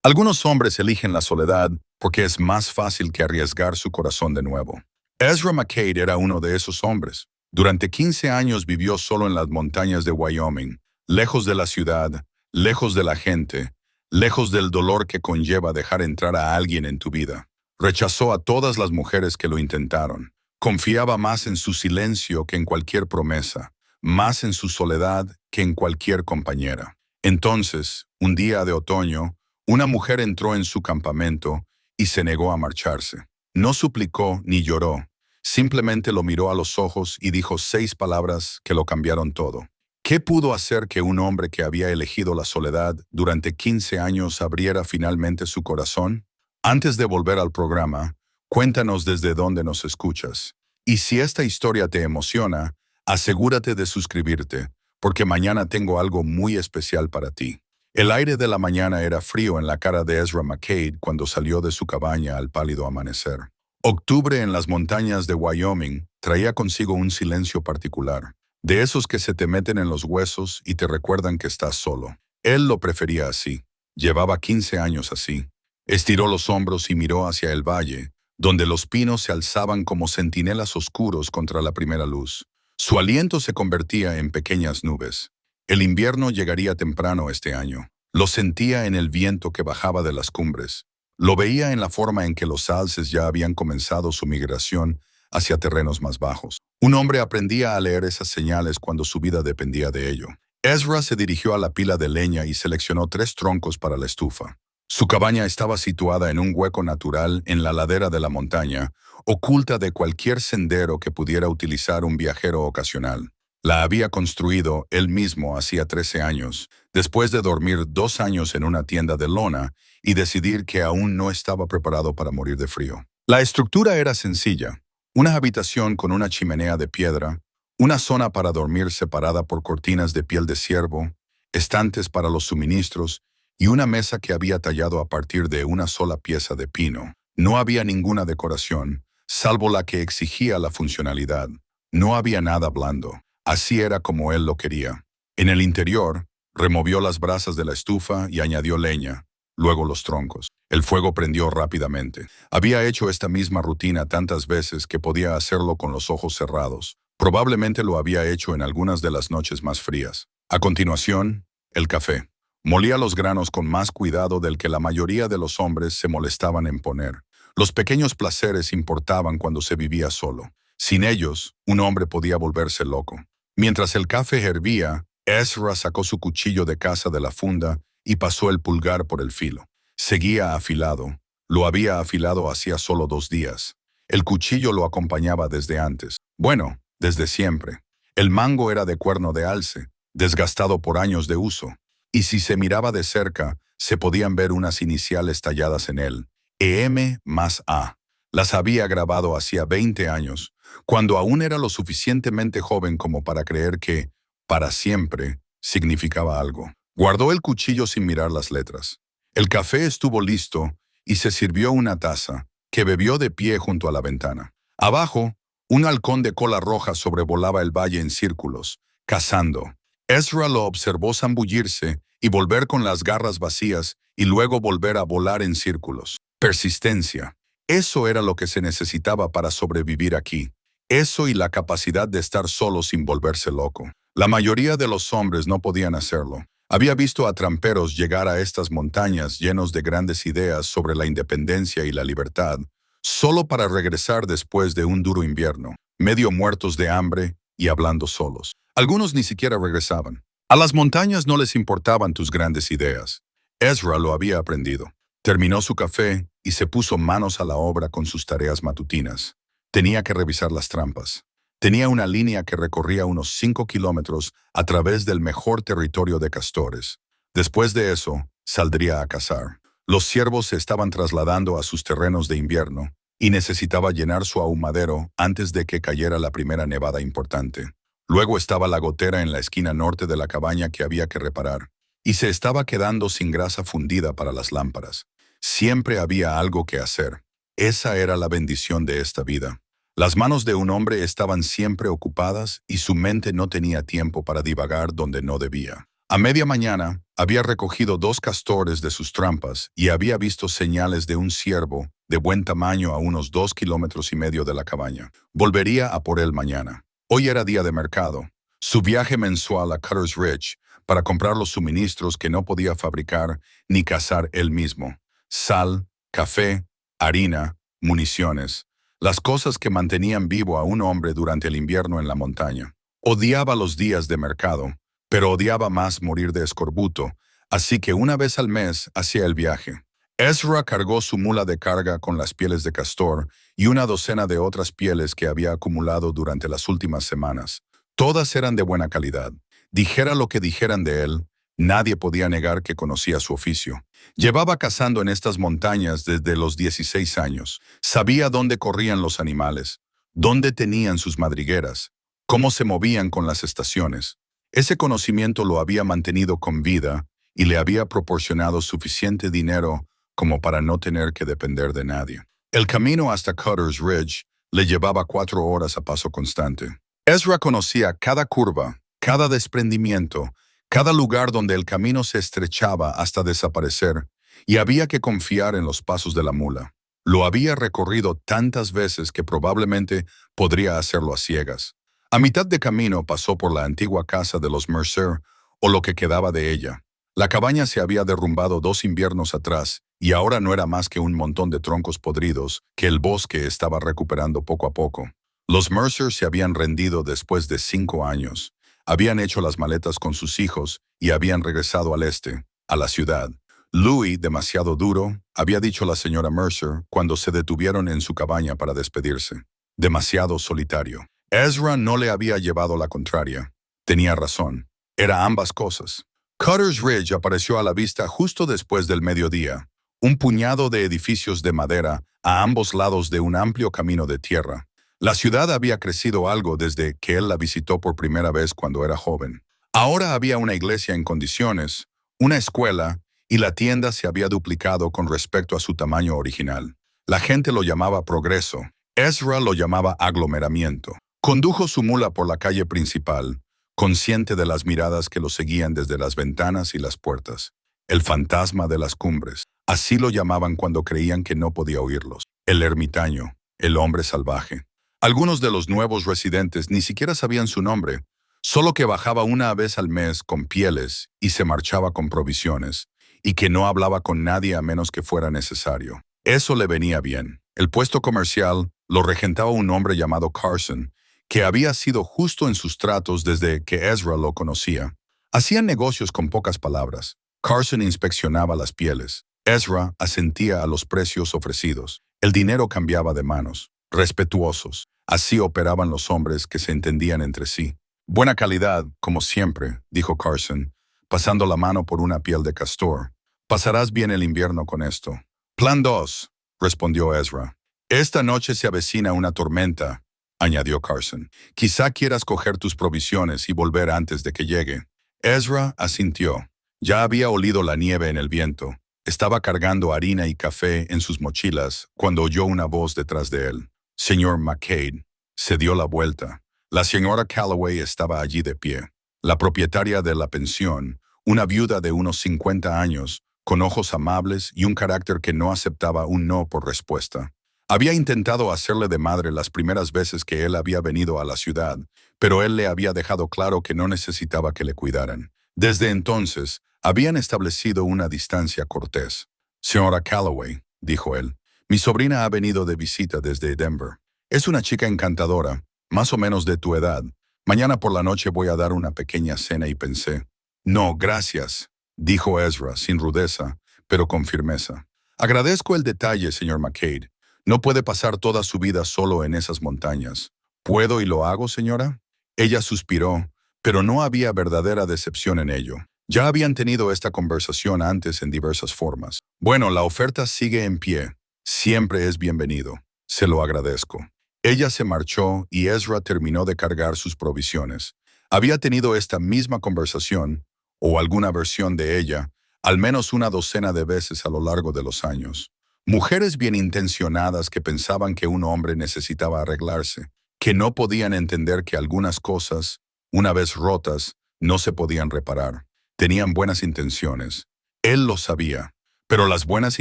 Algunos hombres eligen la soledad porque es más fácil que arriesgar su corazón de nuevo. Ezra McCade era uno de esos hombres. Durante 15 años vivió solo en las montañas de Wyoming, lejos de la ciudad, lejos de la gente, lejos del dolor que conlleva dejar entrar a alguien en tu vida. Rechazó a todas las mujeres que lo intentaron. Confiaba más en su silencio que en cualquier promesa, más en su soledad que en cualquier compañera. Entonces, un día de otoño, una mujer entró en su campamento y se negó a marcharse. No suplicó ni lloró, simplemente lo miró a los ojos y dijo 6 palabras que lo cambiaron todo. ¿Qué pudo hacer que un hombre que había elegido la soledad durante 15 años abriera finalmente su corazón? Antes de volver al programa, cuéntanos desde dónde nos escuchas. Y si esta historia te emociona, asegúrate de suscribirte, porque mañana tengo algo muy especial para ti. El aire de la mañana era frío en la cara de Ezra McCade cuando salió de su cabaña al pálido amanecer. Octubre en las montañas de Wyoming traía consigo un silencio particular, de esos que se te meten en los huesos y te recuerdan que estás solo. Él lo prefería así. Llevaba 15 años así. Estiró los hombros y miró hacia el valle, donde los pinos se alzaban como centinelas oscuros contra la primera luz. Su aliento se convertía en pequeñas nubes. El invierno llegaría temprano este año. Lo sentía en el viento que bajaba de las cumbres. Lo veía en la forma en que los alces ya habían comenzado su migración hacia terrenos más bajos. Un hombre aprendía a leer esas señales cuando su vida dependía de ello. Ezra se dirigió a la pila de leña y seleccionó 3 troncos para la estufa. Su cabaña estaba situada en un hueco natural en la ladera de la montaña, oculta de cualquier sendero que pudiera utilizar un viajero ocasional. La había construido él mismo hacía 13 años, después de dormir 2 años en una tienda de lona y decidir que aún no estaba preparado para morir de frío. La estructura era sencilla: una habitación con una chimenea de piedra, una zona para dormir separada por cortinas de piel de ciervo, estantes para los suministros y una mesa que había tallado a partir de una sola pieza de pino. No había ninguna decoración, salvo la que exigía la funcionalidad. No había nada blando. Así era como él lo quería. En el interior, removió las brasas de la estufa y añadió leña, luego los troncos. El fuego prendió rápidamente. Había hecho esta misma rutina tantas veces que podía hacerlo con los ojos cerrados. Probablemente lo había hecho en algunas de las noches más frías. A continuación, el café. Molía los granos con más cuidado del que la mayoría de los hombres se molestaban en poner. Los pequeños placeres importaban cuando se vivía solo. Sin ellos, un hombre podía volverse loco. Mientras el café hervía, Ezra sacó su cuchillo de caza de la funda y pasó el pulgar por el filo. Seguía afilado. Lo había afilado hacía solo 2 días. El cuchillo lo acompañaba desde antes. Bueno, desde siempre. El mango era de cuerno de alce, desgastado por años de uso. Y si se miraba de cerca, se podían ver unas iniciales talladas en él: EM más A. Las había grabado hacía 20 años, cuando aún era lo suficientemente joven como para creer que, para siempre, significaba algo. Guardó el cuchillo sin mirar las letras. El café estuvo listo y se sirvió una taza, que bebió de pie junto a la ventana. Abajo, un halcón de cola roja sobrevolaba el valle en círculos, cazando. Ezra lo observó zambullirse y volver con las garras vacías y luego volver a volar en círculos. Persistencia. Eso era lo que se necesitaba para sobrevivir aquí. Eso y la capacidad de estar solo sin volverse loco. La mayoría de los hombres no podían hacerlo. Había visto a tramperos llegar a estas montañas llenos de grandes ideas sobre la independencia y la libertad, solo para regresar después de un duro invierno, medio muertos de hambre y hablando solos. Algunos ni siquiera regresaban. A las montañas no les importaban tus grandes ideas. Ezra lo había aprendido. Terminó su café y se puso manos a la obra con sus tareas matutinas. Tenía que revisar las trampas. Tenía una línea que recorría unos 5 kilómetros a través del mejor territorio de castores. Después de eso, saldría a cazar. Los ciervos se estaban trasladando a sus terrenos de invierno y necesitaba llenar su ahumadero antes de que cayera la primera nevada importante. Luego estaba la gotera en la esquina norte de la cabaña que había que reparar, y se estaba quedando sin grasa fundida para las lámparas. Siempre había algo que hacer. Esa era la bendición de esta vida. Las manos de un hombre estaban siempre ocupadas y su mente no tenía tiempo para divagar donde no debía. A media mañana, había recogido 2 castores de sus trampas y había visto señales de un ciervo de buen tamaño a unos 2,5 kilómetros de la cabaña. Volvería a por él mañana. Hoy era día de mercado. Su viaje mensual a Cutter's Ridge para comprar los suministros que no podía fabricar ni cazar él mismo. Sal, café, harina, municiones. Las cosas que mantenían vivo a un hombre durante el invierno en la montaña. Odiaba los días de mercado, pero odiaba más morir de escorbuto, así que una vez al mes hacía el viaje. Ezra cargó su mula de carga con las pieles de castor y una docena de otras pieles que había acumulado durante las últimas semanas. Todas eran de buena calidad. Dijera lo que dijeran de él, nadie podía negar que conocía su oficio. Llevaba cazando en estas montañas desde los 16 años. Sabía dónde corrían los animales, dónde tenían sus madrigueras, cómo se movían con las estaciones. Ese conocimiento lo había mantenido con vida y le había proporcionado suficiente dinero como para no tener que depender de nadie. El camino hasta Cutter's Ridge le llevaba 4 horas a paso constante. Ezra conocía cada curva, cada desprendimiento, cada lugar donde el camino se estrechaba hasta desaparecer, y había que confiar en los pasos de la mula. Lo había recorrido tantas veces que probablemente podría hacerlo a ciegas. A mitad de camino pasó por la antigua casa de los Mercer, o lo que quedaba de ella. La cabaña se había derrumbado 2 inviernos atrás, y ahora no era más que un montón de troncos podridos que el bosque estaba recuperando poco a poco. Los Mercer se habían rendido después de 5 años. Habían hecho las maletas con sus hijos y habían regresado al este, a la ciudad. Louis, demasiado duro, había dicho la señora Mercer cuando se detuvieron en su cabaña para despedirse. Demasiado solitario. Ezra no le había llevado la contraria. Tenía razón. Era ambas cosas. Cutter's Ridge apareció a la vista justo después del mediodía. Un puñado de edificios de madera a ambos lados de un amplio camino de tierra. La ciudad había crecido algo desde que él la visitó por primera vez cuando era joven. Ahora había una iglesia en condiciones, una escuela, y la tienda se había duplicado con respecto a su tamaño original. La gente lo llamaba progreso. Ezra lo llamaba aglomeramiento. Condujo su mula por la calle principal, consciente de las miradas que lo seguían desde las ventanas y las puertas. El fantasma de las cumbres. Así lo llamaban cuando creían que no podía oírlos. El ermitaño, el hombre salvaje. Algunos de los nuevos residentes ni siquiera sabían su nombre, solo que bajaba una vez al mes con pieles y se marchaba con provisiones, y que no hablaba con nadie a menos que fuera necesario. Eso le venía bien. El puesto comercial lo regentaba un hombre llamado Carson, que había sido justo en sus tratos desde que Ezra lo conocía. Hacían negocios con pocas palabras. Carson inspeccionaba las pieles. Ezra asentía a los precios ofrecidos. El dinero cambiaba de manos. Respetuosos. Así operaban los hombres que se entendían entre sí. Buena calidad, como siempre, dijo Carson, pasando la mano por una piel de castor. Pasarás bien el invierno con esto. Plan 2, respondió Ezra. Esta noche se avecina una tormenta, añadió Carson. Quizá quieras coger tus provisiones y volver antes de que llegue. Ezra asintió. Ya había olido la nieve en el viento. Estaba cargando harina y café en sus mochilas cuando oyó una voz detrás de él. Señor McCabe. Se dio la vuelta. La señora Calloway estaba allí de pie. La propietaria de la pensión, una viuda de unos 50 años, con ojos amables y un carácter que no aceptaba un no por respuesta. Había intentado hacerle de madre las primeras veces que él había venido a la ciudad, pero él le había dejado claro que no necesitaba que le cuidaran. Desde entonces, habían establecido una distancia cortés. Señora Calloway, dijo él, mi sobrina ha venido de visita desde Denver. Es una chica encantadora, más o menos de tu edad. Mañana por la noche voy a dar una pequeña cena y pensé. No, gracias, dijo Ezra sin rudeza, pero con firmeza. Agradezco el detalle, señor McCabe. No puede pasar toda su vida solo en esas montañas. ¿Puedo y lo hago, señora? Ella suspiró, pero no había verdadera decepción en ello. Ya habían tenido esta conversación antes en diversas formas. Bueno, la oferta sigue en pie. Siempre es bienvenido. Se lo agradezco. Ella se marchó y Ezra terminó de cargar sus provisiones. Había tenido esta misma conversación, o alguna versión de ella, al menos una docena de veces a lo largo de los años. Mujeres bien intencionadas que pensaban que un hombre necesitaba arreglarse, que no podían entender que algunas cosas, una vez rotas, no se podían reparar. Tenían buenas intenciones. Él lo sabía, pero las buenas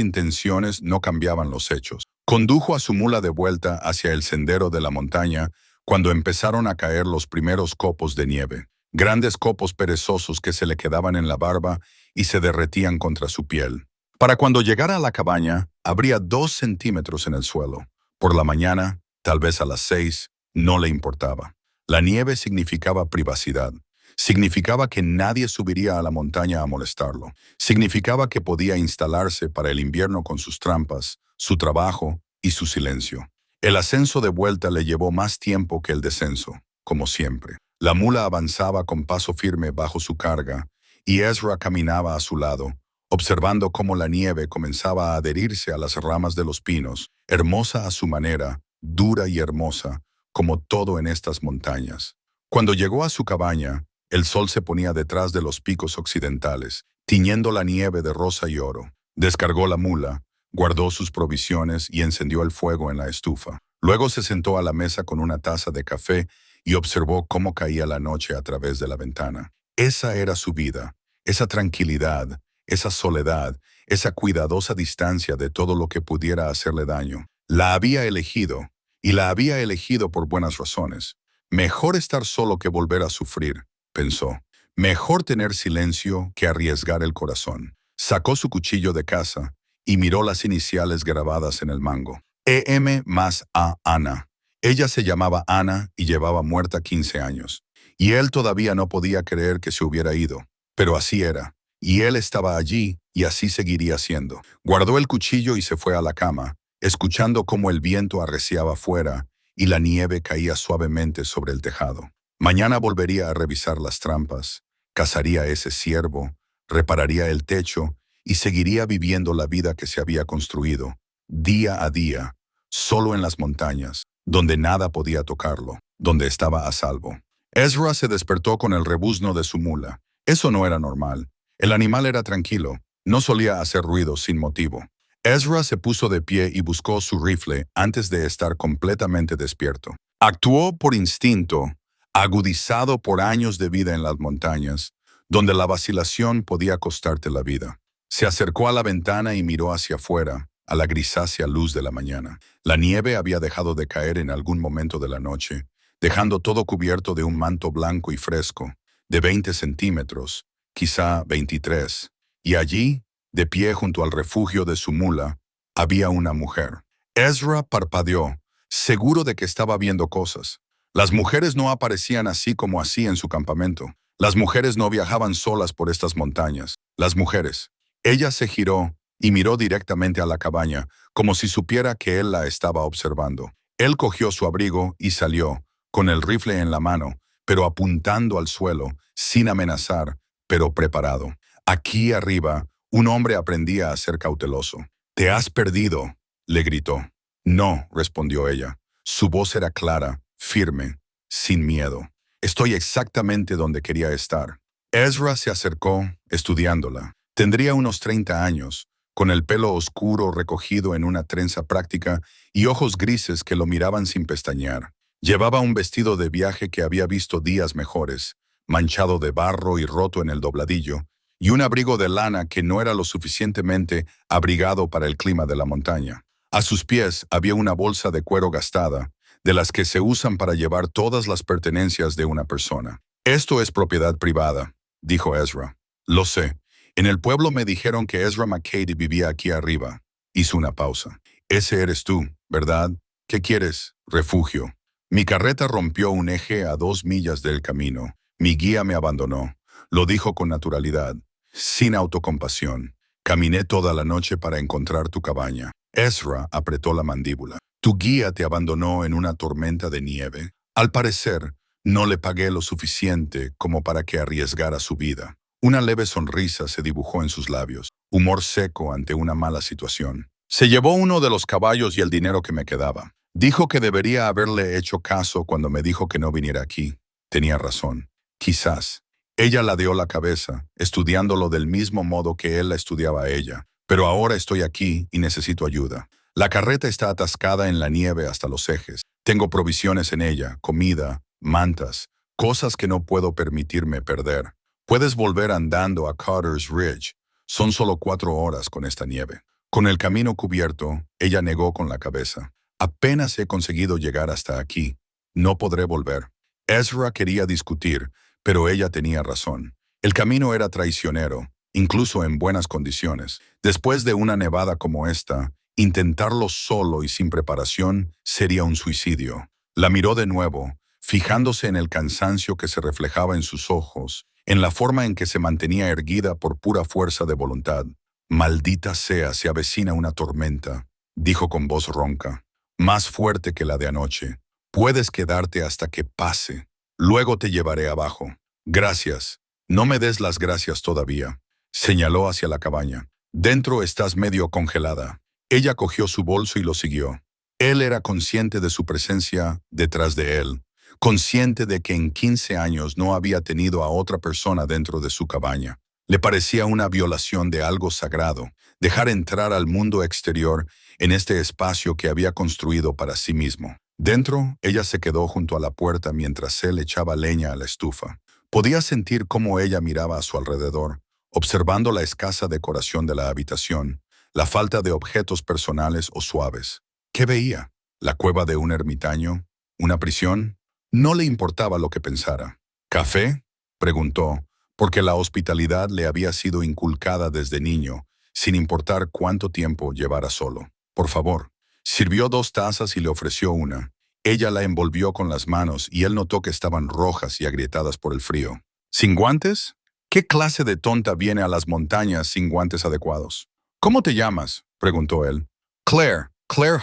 intenciones no cambiaban los hechos. Condujo a su mula de vuelta hacia el sendero de la montaña cuando empezaron a caer los primeros copos de nieve, grandes copos perezosos que se le quedaban en la barba y se derretían contra su piel. Para cuando llegara a la cabaña, habría 2 centímetros en el suelo. Por la mañana, tal vez a las 6, no le importaba. La nieve significaba privacidad. Significaba que nadie subiría a la montaña a molestarlo. Significaba que podía instalarse para el invierno con sus trampas, su trabajo y su silencio. El ascenso de vuelta le llevó más tiempo que el descenso, como siempre. La mula avanzaba con paso firme bajo su carga, y Ezra caminaba a su lado, observando cómo la nieve comenzaba a adherirse a las ramas de los pinos, hermosa a su manera, dura y hermosa, como todo en estas montañas. Cuando llegó a su cabaña, el sol se ponía detrás de los picos occidentales, tiñendo la nieve de rosa y oro. Descargó la mula, guardó sus provisiones y encendió el fuego en la estufa. Luego se sentó a la mesa con una taza de café y observó cómo caía la noche a través de la ventana. Esa era su vida, esa tranquilidad, esa soledad, esa cuidadosa distancia de todo lo que pudiera hacerle daño. La había elegido, y la había elegido por buenas razones. Mejor estar solo que volver a sufrir, pensó. Mejor tener silencio que arriesgar el corazón. Sacó su cuchillo de caza y miró las iniciales grabadas en el mango. EM más A Ana. Ella se llamaba Ana y llevaba muerta 15 años. Y él todavía no podía creer que se hubiera ido. Pero así era. Y él estaba allí y así seguiría siendo. Guardó el cuchillo y se fue a la cama, escuchando cómo el viento arreciaba fuera y la nieve caía suavemente sobre el tejado. Mañana volvería a revisar las trampas, cazaría ese ciervo, repararía el techo y seguiría viviendo la vida que se había construido, día a día, solo en las montañas, donde nada podía tocarlo, donde estaba a salvo. Ezra se despertó con el rebuzno de su mula. Eso no era normal. El animal era tranquilo, no solía hacer ruido sin motivo. Ezra se puso de pie y buscó su rifle antes de estar completamente despierto. Actuó por instinto, agudizado por años de vida en las montañas, donde la vacilación podía costarte la vida. Se acercó a la ventana y miró hacia afuera, a la grisácea luz de la mañana. La nieve había dejado de caer en algún momento de la noche, dejando todo cubierto de un manto blanco y fresco, de 20 centímetros, quizá 23. Y allí, de pie junto al refugio de su mula, había una mujer. Ezra parpadeó, seguro de que estaba viendo cosas. Las mujeres no aparecían así como así en su campamento. Las mujeres no viajaban solas por estas montañas. Las mujeres. Ella se giró y miró directamente a la cabaña, como si supiera que él la estaba observando. Él cogió su abrigo y salió, con el rifle en la mano, pero apuntando al suelo, sin amenazar, pero preparado. Aquí arriba, un hombre aprendía a ser cauteloso. «¿Te has perdido?», le gritó. «No», respondió ella. Su voz era clara, firme, sin miedo. «Estoy exactamente donde quería estar». Ezra se acercó, estudiándola. Tendría unos 30 años, con el pelo oscuro recogido en una trenza práctica y ojos grises que lo miraban sin pestañear. Llevaba un vestido de viaje que había visto días mejores, manchado de barro y roto en el dobladillo, y un abrigo de lana que no era lo suficientemente abrigado para el clima de la montaña. A sus pies había una bolsa de cuero gastada, de las que se usan para llevar todas las pertenencias de una persona. «Esto es propiedad privada», dijo Ezra. «Lo sé. En el pueblo me dijeron que Ezra McCady vivía aquí arriba». Hizo una pausa. «Ese eres tú, ¿verdad? ¿Qué quieres? Refugio». «Mi carreta rompió un eje a 2 millas del camino. Mi guía me abandonó». Lo dijo con naturalidad, sin autocompasión. «Caminé toda la noche para encontrar tu cabaña». Ezra apretó la mandíbula. «¿Tu guía te abandonó en una tormenta de nieve?» «Al parecer, no le pagué lo suficiente como para que arriesgara su vida». Una leve sonrisa se dibujó en sus labios, humor seco ante una mala situación. «Se llevó uno de los caballos y el dinero que me quedaba. Dijo que debería haberle hecho caso cuando me dijo que no viniera aquí. Tenía razón. Quizás». Ella ladeó la cabeza, estudiándolo del mismo modo que él la estudiaba a ella. «Pero ahora estoy aquí y necesito ayuda. La carreta está atascada en la nieve hasta los ejes. Tengo provisiones en ella, comida, mantas, cosas que no puedo permitirme perder. Puedes volver andando a Carter's Ridge. Son solo 4 horas con esta nieve. Con el camino cubierto, ella negó con la cabeza. Apenas he conseguido llegar hasta aquí. No podré volver. Ezra quería discutir, pero ella tenía razón. El camino era traicionero, incluso en buenas condiciones. Después de una nevada como esta, intentarlo solo y sin preparación sería un suicidio. La miró de nuevo, fijándose en el cansancio que se reflejaba en sus ojos, en la forma en que se mantenía erguida por pura fuerza de voluntad. «Maldita sea, se avecina una tormenta», dijo con voz ronca, más fuerte que la de anoche. «Puedes quedarte hasta que pase. Luego te llevaré abajo». «Gracias. No me des las gracias todavía», señaló hacia la cabaña. «Dentro estás medio congelada». Ella cogió su bolso y lo siguió. Él era consciente de su presencia detrás de él, consciente de que en 15 años no había tenido a otra persona dentro de su cabaña. Le parecía una violación de algo sagrado, dejar entrar al mundo exterior en este espacio que había construido para sí mismo. Dentro, ella se quedó junto a la puerta mientras él echaba leña a la estufa. Podía sentir cómo ella miraba a su alrededor, observando la escasa decoración de la habitación, la falta de objetos personales o suaves. ¿Qué veía? ¿La cueva de un ermitaño? ¿Una prisión? No le importaba lo que pensara. ¿Café?, preguntó, porque la hospitalidad le había sido inculcada desde niño, sin importar cuánto tiempo llevara solo. «Por favor». Sirvió 2 tazas y le ofreció una. Ella la envolvió con las manos y él notó que estaban rojas y agrietadas por el frío. «¿Sin guantes? ¿Qué clase de tonta viene a las montañas sin guantes adecuados?» «¿Cómo te llamas?», preguntó él. «Claire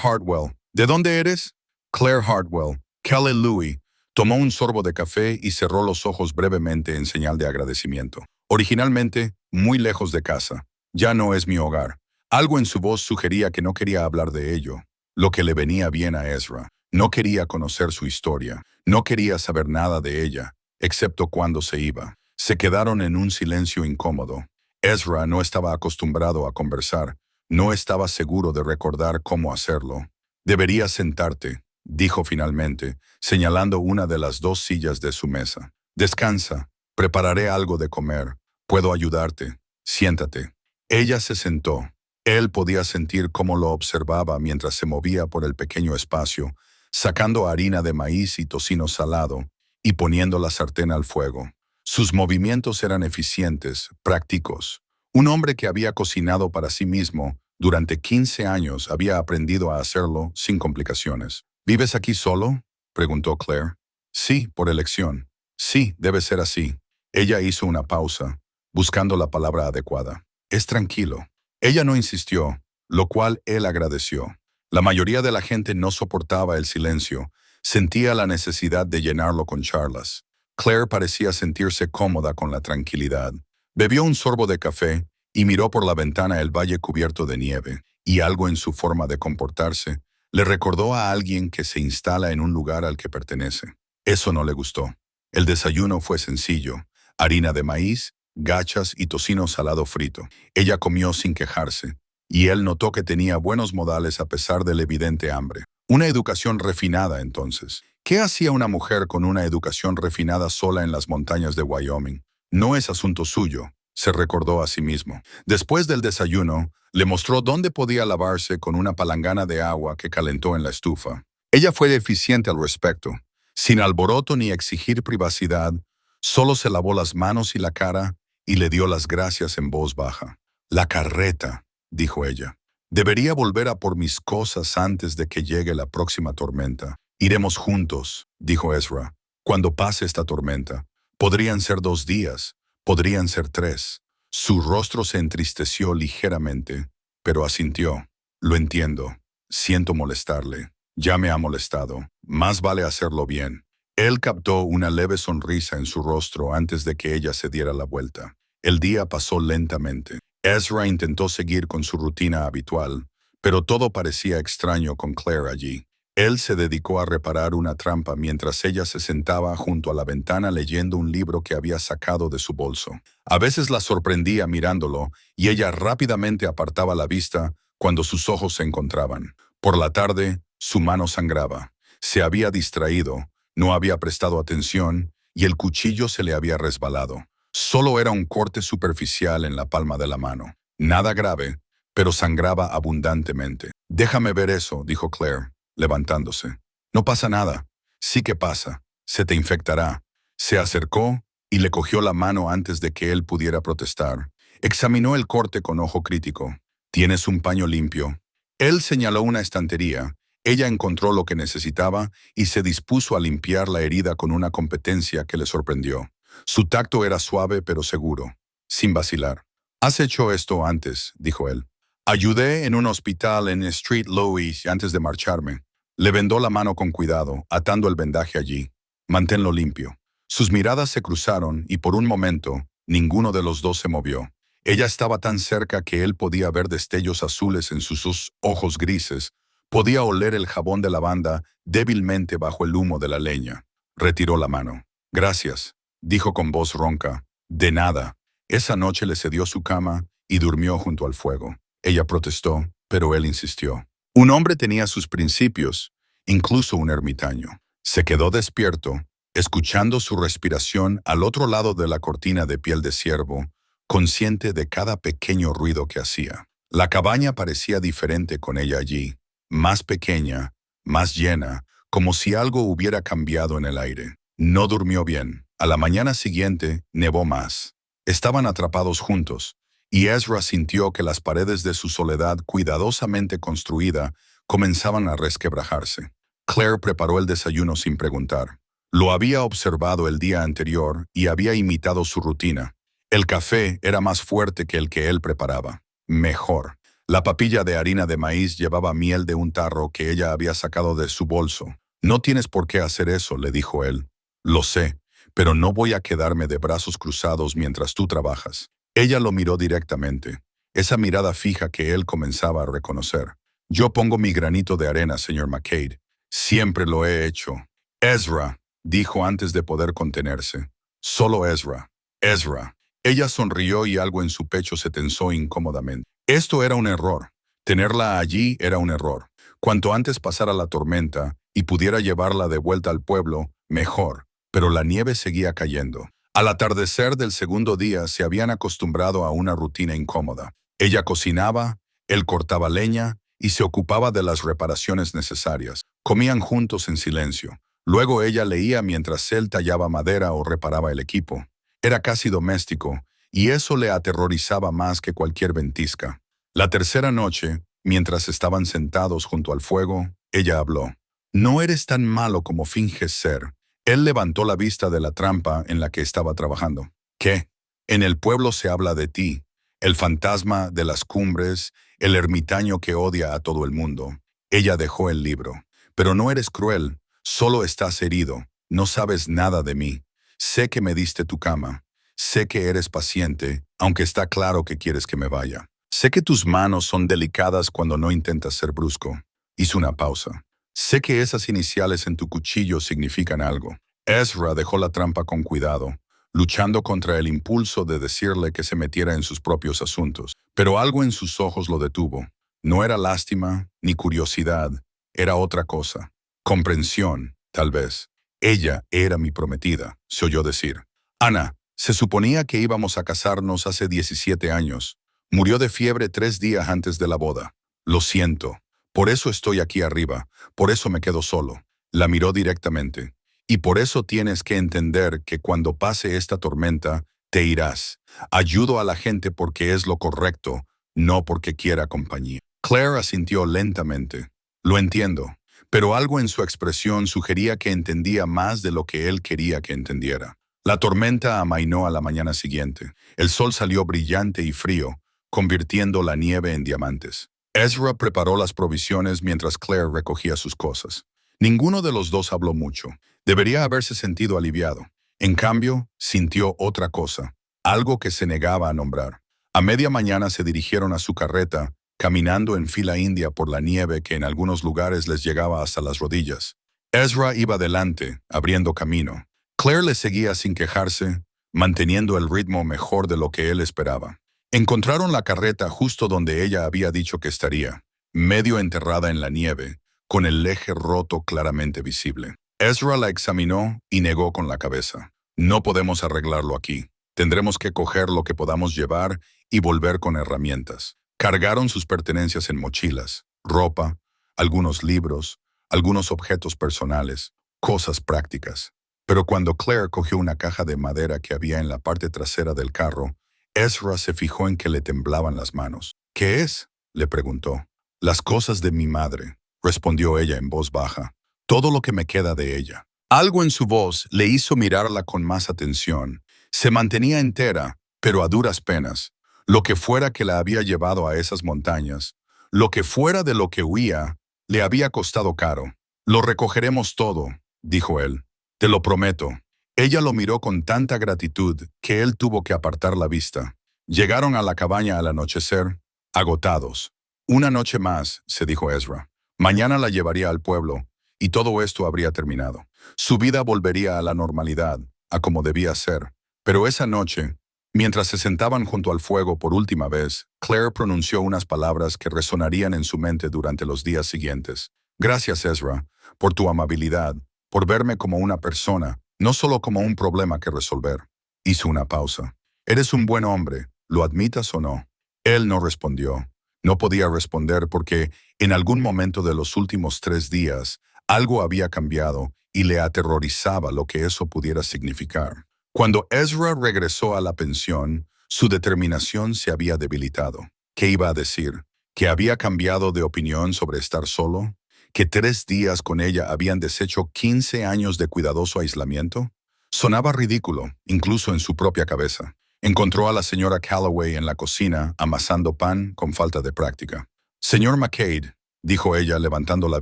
Hartwell». «¿De dónde eres?» «Claire Hartwell». «Kelly Louis». Tomó un sorbo de café y cerró los ojos brevemente en señal de agradecimiento. «Originalmente, muy lejos de casa. Ya no es mi hogar». Algo en su voz sugería que no quería hablar de ello, lo que le venía bien a Ezra. No quería conocer su historia, no quería saber nada de ella, excepto cuando se iba. Se quedaron en un silencio incómodo. Ezra no estaba acostumbrado a conversar, no estaba seguro de recordar cómo hacerlo. «Deberías sentarte», dijo finalmente, señalando una de las 2 sillas de su mesa. «Descansa, prepararé algo de comer. Puedo ayudarte. Siéntate». Ella se sentó. Él podía sentir cómo lo observaba mientras se movía por el pequeño espacio, sacando harina de maíz y tocino salado y poniendo la sartén al fuego. Sus movimientos eran eficientes, prácticos. Un hombre que había cocinado para sí mismo durante 15 años había aprendido a hacerlo sin complicaciones. «¿Vives aquí solo?», preguntó Claire. «Sí, por elección». «Sí, debe ser así». Ella hizo una pausa, buscando la palabra adecuada. «Es tranquilo». Ella no insistió, lo cual él agradeció. La mayoría de la gente no soportaba el silencio, sentía la necesidad de llenarlo con charlas. Claire parecía sentirse cómoda con la tranquilidad. Bebió un sorbo de café y miró por la ventana el valle cubierto de nieve, y algo en su forma de comportarse le recordó a alguien que se instala en un lugar al que pertenece. Eso no le gustó. El desayuno fue sencillo: harina de maíz, gachas y tocino salado frito. Ella comió sin quejarse, y él notó que tenía buenos modales a pesar del evidente hambre. Una educación refinada, entonces. ¿Qué hacía una mujer con una educación refinada sola en las montañas de Wyoming? No es asunto suyo, se recordó a sí mismo. Después del desayuno, le mostró dónde podía lavarse con una palangana de agua que calentó en la estufa. Ella fue eficiente al respecto. Sin alboroto ni exigir privacidad, solo se lavó las manos y la cara y le dio las gracias en voz baja. «La carreta», dijo ella. «Debería volver a por mis cosas antes de que llegue la próxima tormenta». «Iremos juntos», dijo Ezra, «cuando pase esta tormenta. Podrían ser 2 días, podrían ser 3. Su rostro se entristeció ligeramente, pero asintió. «Lo entiendo. Siento molestarle. Ya me ha molestado. Más vale hacerlo bien». Él captó una leve sonrisa en su rostro antes de que ella se diera la vuelta. El día pasó lentamente. Ezra intentó seguir con su rutina habitual, pero todo parecía extraño con Claire allí. Él se dedicó a reparar una trampa mientras ella se sentaba junto a la ventana leyendo un libro que había sacado de su bolso. A veces la sorprendía mirándolo y ella rápidamente apartaba la vista cuando sus ojos se encontraban. Por la tarde, su mano sangraba. Se había distraído, no había prestado atención y el cuchillo se le había resbalado. Solo era un corte superficial en la palma de la mano. Nada grave, pero sangraba abundantemente. Déjame ver eso, dijo Claire, levantándose. No pasa nada. Sí que pasa. Se te infectará. Se acercó y le cogió la mano antes de que él pudiera protestar. Examinó el corte con ojo crítico. ¿Tienes un paño limpio? Él señaló una estantería. Ella encontró lo que necesitaba y se dispuso a limpiar la herida con una competencia que le sorprendió. Su tacto era suave pero seguro, sin vacilar. «Has hecho esto antes», dijo él. «Ayudé en un hospital en Street Louis antes de marcharme». Le vendó la mano con cuidado, atando el vendaje allí. «Manténlo limpio». Sus miradas se cruzaron y por un momento, ninguno de los dos se movió. Ella estaba tan cerca que él podía ver destellos azules en sus ojos grises. Podía oler el jabón de lavanda débilmente bajo el humo de la leña. Retiró la mano. «Gracias», dijo con voz ronca. «De nada». Esa noche le cedió su cama y durmió junto al fuego. Ella protestó, pero él insistió. Un hombre tenía sus principios, incluso un ermitaño. Se quedó despierto, escuchando su respiración al otro lado de la cortina de piel de ciervo, consciente de cada pequeño ruido que hacía. La cabaña parecía diferente con ella allí, más pequeña, más llena, como si algo hubiera cambiado en el aire. No durmió bien. A la mañana siguiente, nevó más. Estaban atrapados juntos, y Ezra sintió que las paredes de su soledad cuidadosamente construida comenzaban a resquebrajarse. Claire preparó el desayuno sin preguntar. Lo había observado el día anterior y había imitado su rutina. El café era más fuerte que el que él preparaba. Mejor. La papilla de harina de maíz llevaba miel de un tarro que ella había sacado de su bolso. «No tienes por qué hacer eso», le dijo él. «Lo sé, pero no voy a quedarme de brazos cruzados mientras tú trabajas». Ella lo miró directamente, esa mirada fija que él comenzaba a reconocer. «Yo pongo mi granito de arena, señor McCabe. Siempre lo he hecho». «Ezra», dijo antes de poder contenerse. «Solo Ezra. Ezra». Ella sonrió y algo en su pecho se tensó incómodamente. Esto era un error. Tenerla allí era un error. Cuanto antes pasara la tormenta y pudiera llevarla de vuelta al pueblo, mejor. Pero la nieve seguía cayendo. Al atardecer del segundo día se habían acostumbrado a una rutina incómoda. Ella cocinaba, él cortaba leña y se ocupaba de las reparaciones necesarias. Comían juntos en silencio. Luego ella leía mientras él tallaba madera o reparaba el equipo. Era casi doméstico, y eso le aterrorizaba más que cualquier ventisca. La tercera noche, mientras estaban sentados junto al fuego, ella habló. «No eres tan malo como finges ser». Él levantó la vista de la trampa en la que estaba trabajando. «¿Qué? En el pueblo se habla de ti, el fantasma de las cumbres, el ermitaño que odia a todo el mundo». Ella dejó el libro. «Pero no eres cruel, solo estás herido. No sabes nada de mí. Sé que me diste tu cama. Sé que eres paciente, aunque está claro que quieres que me vaya. Sé que tus manos son delicadas cuando no intentas ser brusco». Hizo una pausa. «Sé que esas iniciales en tu cuchillo significan algo». Ezra dejó la trampa con cuidado, luchando contra el impulso de decirle que se metiera en sus propios asuntos. Pero algo en sus ojos lo detuvo. No era lástima ni curiosidad, era otra cosa. Comprensión, tal vez. «Ella era mi prometida», se oyó decir. «Ana, se suponía que íbamos a casarnos hace 17 años. Murió de fiebre 3 días antes de la boda. Lo siento. Por eso estoy aquí arriba. Por eso me quedo solo». La miró directamente. «Y por eso tienes que entender que cuando pase esta tormenta, te irás. Ayudo a la gente porque es lo correcto, no porque quiera compañía». Claire asintió lentamente. «Lo entiendo». Pero algo en su expresión sugería que entendía más de lo que él quería que entendiera. La tormenta amainó a la mañana siguiente. El sol salió brillante y frío, convirtiendo la nieve en diamantes. Ezra preparó las provisiones mientras Claire recogía sus cosas. Ninguno de los dos habló mucho. Debería haberse sentido aliviado. En cambio, sintió otra cosa, algo que se negaba a nombrar. A media mañana se dirigieron a su carreta, caminando en fila india por la nieve que en algunos lugares les llegaba hasta las rodillas. Ezra iba delante, abriendo camino. Claire le seguía sin quejarse, manteniendo el ritmo mejor de lo que él esperaba. Encontraron la carreta justo donde ella había dicho que estaría, medio enterrada en la nieve, con el eje roto claramente visible. Ezra la examinó y negó con la cabeza. «No podemos arreglarlo aquí. Tendremos que coger lo que podamos llevar y volver con herramientas. Cargaron sus pertenencias en mochilas, ropa, algunos libros, algunos objetos personales, cosas prácticas. Pero cuando Claire cogió una caja de madera que había en la parte trasera del carro, Ezra se fijó en que le temblaban las manos. ¿Qué es?, le preguntó. Las cosas de mi madre, respondió ella en voz baja. Todo lo que me queda de ella. Algo en su voz le hizo mirarla con más atención. Se mantenía entera, pero a duras penas. Lo que fuera que la había llevado a esas montañas, lo que fuera de lo que huía, le había costado caro. Lo recogeremos todo, dijo él. Te lo prometo. Ella lo miró con tanta gratitud que él tuvo que apartar la vista. Llegaron a la cabaña al anochecer, agotados. Una noche más, se dijo Ezra. Mañana la llevaría al pueblo, y todo esto habría terminado. Su vida volvería a la normalidad, a como debía ser. Pero esa noche, mientras se sentaban junto al fuego por última vez, Claire pronunció unas palabras que resonarían en su mente durante los días siguientes. Gracias, Ezra, por tu amabilidad, por verme como una persona, no solo como un problema que resolver. Hizo una pausa. Eres un buen hombre, ¿lo admitas o no? Él no respondió. No podía responder porque, en algún momento de los últimos 3 días, algo había cambiado y le aterrorizaba lo que eso pudiera significar. Cuando Ezra regresó a la pensión, su determinación se había debilitado. ¿Qué iba a decir? ¿Que había cambiado de opinión sobre estar solo? ¿Que 3 días con ella habían deshecho 15 años de cuidadoso aislamiento? Sonaba ridículo, incluso en su propia cabeza. Encontró a la señora Calloway en la cocina amasando pan con falta de práctica. «Señor McCabe», dijo ella levantando la